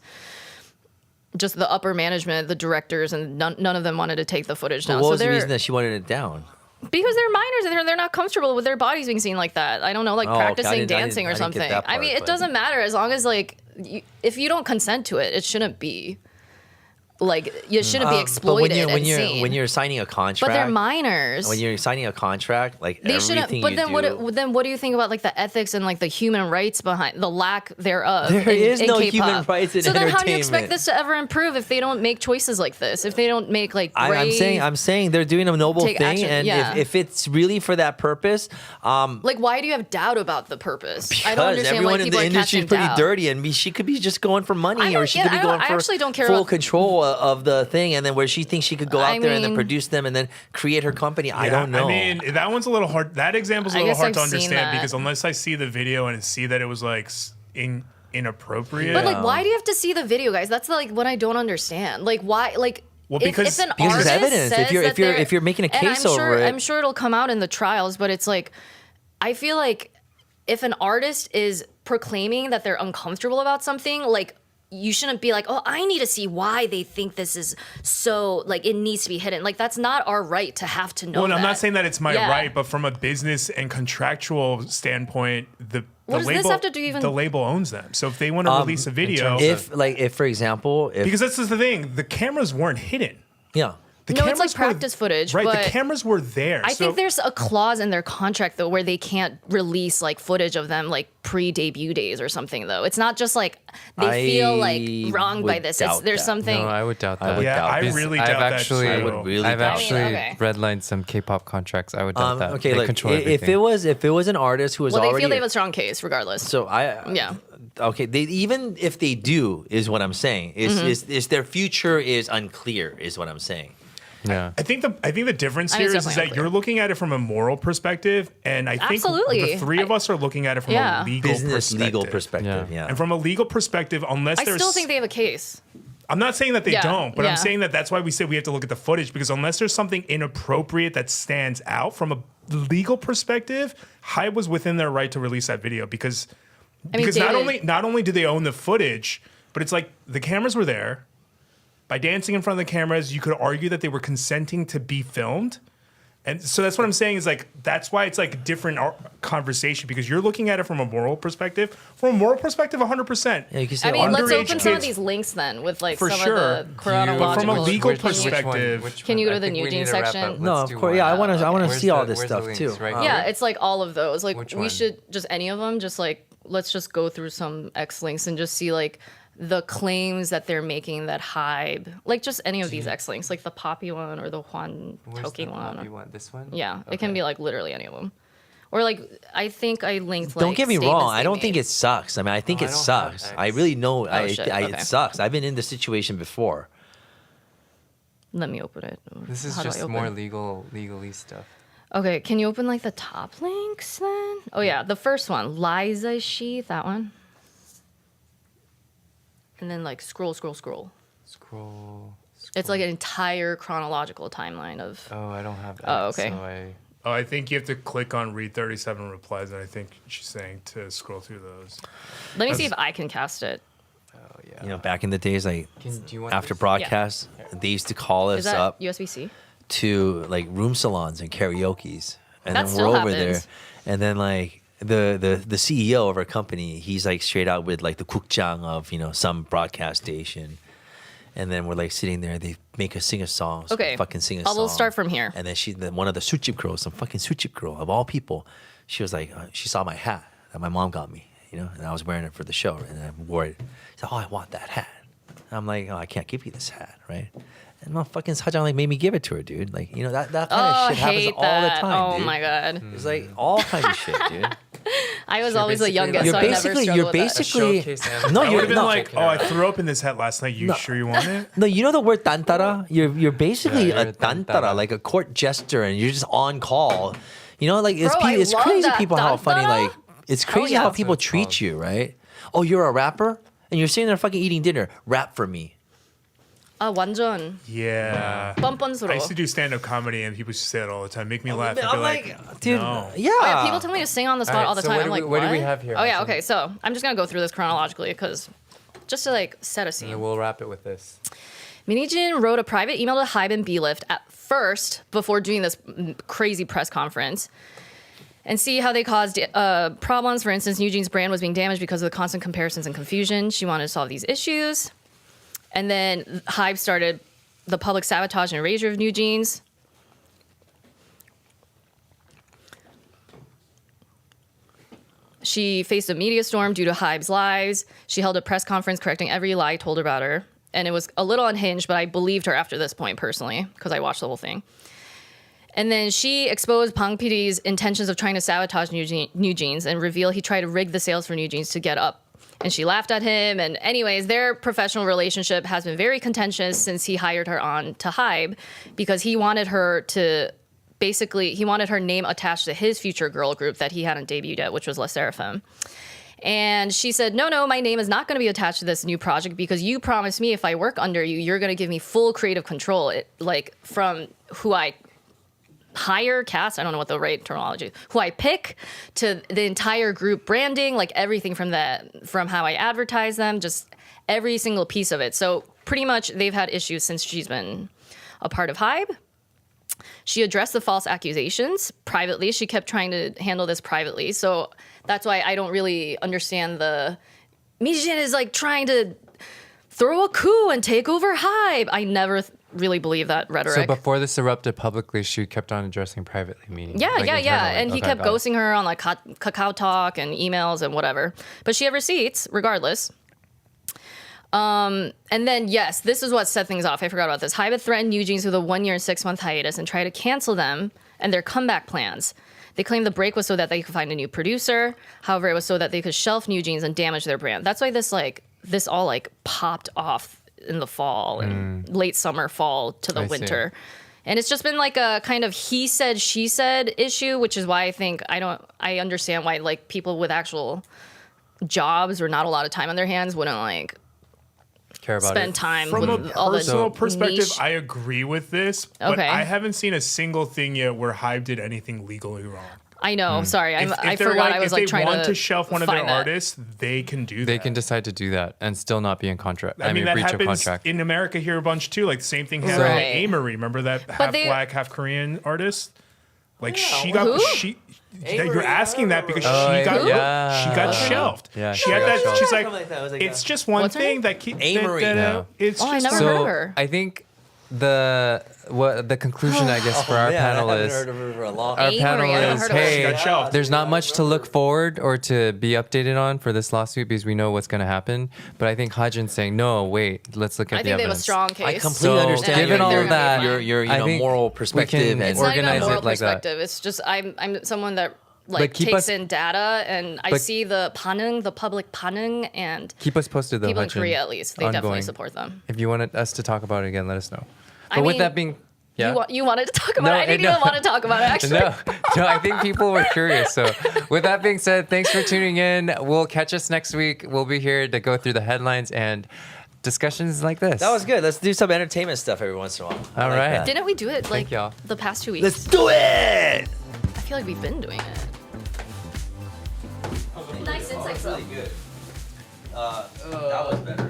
just the upper management, the directors, and none of them wanted to take the footage down. What was the reason that she wanted it down? Because they're minors and they're not comfortable with their bodies being seen like that. I don't know, like practicing dancing or something. I mean, it doesn't matter as long as like, if you don't consent to it, it shouldn't be. Like you shouldn't be exploited when you're signing a contract. But they're minors. When you're signing a contract, like they shouldn't. But then what do you think about like the ethics and like the human rights behind the lack thereof? There is no K-pop. human rights in so entertainment. then, how do you expect this to ever improve if they don't make choices like this? If they don't make like I'm saying they're doing a noble thing, action, and if it's really for that purpose, like why do you have doubt about the purpose? Because I don't understand everyone why in people the are industry is casting pretty doubt. dirty, and she could be just going for money, or she could be going for full control of the thing. And then where she thinks she could go out there and then produce them and then create her company. I don't know. I mean, that one's a little hard. That example's a little hard to understand because unless I see the video and see that it was like inappropriate. But like, why do you have to see the video, guys? That's like what I don't understand. Like, why? Like, well, because an artist there's evidence. Says If you're making a case over it, I'm sure it'll come out in the trials. But it's like, I feel like if an artist is proclaiming that they're uncomfortable about something, like. You shouldn't be like, oh, I need to see why they think this is so, like, it needs to be hidden. Like, that's not our right to have to know. Well, that. I'm not saying that it's my right, but from a business and contractual standpoint, the does label, this have to do even? The label owns them. So if they want to release a video, if for example, because this is the thing, the cameras weren't hidden. Yeah. No, it's like practice footage. Right, but the cameras were there. I think there's a clause in their contract, though, where they can't release, like, footage of them, like, pre-debut days or something, though. It's not just, like, they feel, like, wronged by this. There's something... No, I would doubt that. I really doubt that, too. I've actually redlined some K-pop contracts. I would doubt that. Okay, they control everything. if it was an artist who was already... Well, they feel they have a strong case, regardless. So okay, even if they do, is what I'm saying, is their future is unclear, is what I'm saying. Yeah, I think the difference here is that you're looking at it from a moral perspective, and I think the three of us are looking at it from a legal perspective. Yeah. And from a legal perspective, unless I still think they have a case. I'm not saying that they don't, but I'm saying that that's why we say we have to look at the footage, because unless there's something inappropriate that stands out from a legal perspective, HYBE was within their right to release that video because not only do they own the footage, but it's like the cameras were there. By dancing in front of the cameras, you could argue that they were consenting to be filmed. And so that's what I'm saying is like, that's why it's like a different conversation, because you're looking at it from a moral perspective. From a moral perspective, 100%. Yeah, you can say let's open some of these links then with like some of the chronological. From a legal perspective. Can you go to the NewJeans section? No, of course. Yeah, I want to see all this stuff too. Yeah, it's like all of those. Like we should just any of them. Just like let's just go through some X links and just see like the claims that they're making that HYBE, like just any of these X links, like the Poppy one or the Juan Toki one. This one? Yeah, it can be like literally any of them. Or like, I think I linked. Don't get me wrong. I don't think it sucks. I mean, I think it sucks. I really know. It sucks. I've been in this situation before. Let me open it. This is just more legally stuff. Okay, can you open like the top links then? Oh yeah, the first one, Liza She, that one. And then like scroll. It's like an entire chronological timeline of. Oh, I don't have that. Oh, okay. So I think you have to click on read 37 replies, and I think she's saying to scroll through those. Let me see if I can cast it. Oh yeah. You know, back in the days, like after this? broadcasts, they used to call us up USB-C? to like room salons and karaoke's, and that then still we're over happens. there, and then like the CEO of our company, he's like straight out with like the 국장 of some broadcast station, And then we're like sitting there. They make us sing a song. So Okay. we fucking sing a song. We'll start from here. And then one of the suchip girls, some fucking suchip girl of all people, she was like, she saw my hat that my mom got me, and I was wearing it for the show, and I wore it. She said, "Oh, I want that hat." And I'm like, "Oh, I can't give you this hat, right?" And motherfucking Sejong like made me give it to her, dude. Like, that kind of shit happens all the time, Oh dude. my god. It's like all kinds of shit, dude. I was always the basically youngest, like- so I never struggled with that. showcase animal. No, I would you're have been not. like, "Oh, I threw up in this hat last night. You sure you want it?" No, you know the word tantara? You're basically Yeah, you're a a tantara. tantara, like a court jester, and you're just on call. Like Bro, I it's love crazy that people how funny tantara. like it's crazy yeah. how That's people what it's treat called. you, right? Oh, you're a rapper, and you're sitting there fucking eating dinner. Rap for me. 완전 Yeah. I 뻔뻔스러워. used to do stand-up comedy, and people used to say it all the time. Make me laugh. I'd be I'm like, like, dude, no. yeah. Oh, yeah, people tell me to sing on the spot Alright, all the so time. what I'm do we- like, what do we have here, Oh yeah, Hudson? okay. So I'm just gonna go through this chronologically because just to like set a scene. And we'll wrap it with this. Minijin wrote a private email to HYBE and B-Lift at first before doing this crazy press conference and see how they caused problems. For instance, NewJeans' brand was being damaged because of the constant comparisons and confusion. She wanted to solve these issues. And then HYBE started the public sabotage and erasure of NewJeans. She faced a media storm due to HYBE's lies. She held a press conference correcting every lie told about her. And it was a little unhinged, but I believed her after this point personally, because I watched the whole thing. And then she exposed Pang PD's intentions of trying to sabotage NewJeans and reveal he tried to rig the sales for NewJeans to get up. And she laughed at him. And anyways, their professional relationship has been very contentious since he hired her on to HYBE because he wanted her to he wanted her name attached to his future girl group that he hadn't debuted yet, which was La Seraphim. And she said, no, my name is not going to be attached to this new project because you promised me if I work under you, you're going to give me full creative control, like from who I hire, cast, I don't know what the right terminology is, who I pick to the entire group branding, like everything from how I advertise them, just every single piece of it. So pretty much they've had issues since she's been a part of HYBE. She addressed the false accusations privately. She kept trying to handle this privately. So that's why I don't really understand Minijin is like trying to throw a coup and take over HYBE. I never really believe that rhetoric. So before this erupted publicly, she kept on addressing privately, meaning Yeah. internally. And he Okay, kept got it. ghosting her on like Kakao Talk and emails and whatever. But she had receipts regardless. And then, yes, this is what set things off. I forgot about this. HYBE threatened NewJeans with a 1 year and 6 month hiatus and tried to cancel them and their comeback plans. They claimed the break was so that they could find a new producer. However, it was so that they could shelf NewJeans and damage their brand. That's why this all popped off in the fall and late summer, fall to the I see. winter. And it's just been like a kind of he said, she said issue, which is why I think I understand why people with actual jobs or not a lot of time on their hands wouldn't Care about spend it. time From a with all the personal perspective, niche. I agree with this, but Okay. I haven't seen a single thing yet where HYBE did anything legally wrong. I know. Sorry, If I they're forgot. I was if they trying want to shelf one of their find that. artists, they can do that. They can decide to do that and still not be in contract. I mean, that breach of happens contract. in America here a bunch too. Like the same thing happened Right. to Amory. Remember that half they- black, half Korean artist? Like she Who? got you're asking that because Oh, she got yeah. she got shelved. Yeah, she she had got that. shelved. She's like, Something like that. I was like, it's just one What's her thing name? that keep Amory. that, it's Oh, I just never heard of So her. I think the conclusion, I guess, for our panel I haven't is heard of her for a long our Amory, panel I haven't is heard of her. She hey, got shelved. there's not much to look forward or to be updated on for this lawsuit because we know what's going to happen. But I think Hajin's saying no, wait, let's look at I the think they have a evidence. strong case. I completely So, understand. given your- all of that, your I think moral we can perspective and It's not even a organize moral it like that. perspective. It's just I'm someone that keep takes us- in data and I but- see the public 반응, and Keep us posted though, people in Hajin, Korea at least they definitely ongoing. support them. If you wanted us to talk about it again, let us know. But I with mean, that being, yeah. You wanted to talk about No, it. I didn't no. even want to talk about it actually. No, I think people were curious. So, with that being said, thanks for tuning in. We'll catch us next week. We'll be here to go through the headlines and discussions like this. That was good. Let's do some entertainment stuff every once in a while. All like right. that. Didn't we do it Thank y'all. the past 2 weeks? Let's do it. I feel like we've been doing it. Nice insights though. Good. That was better.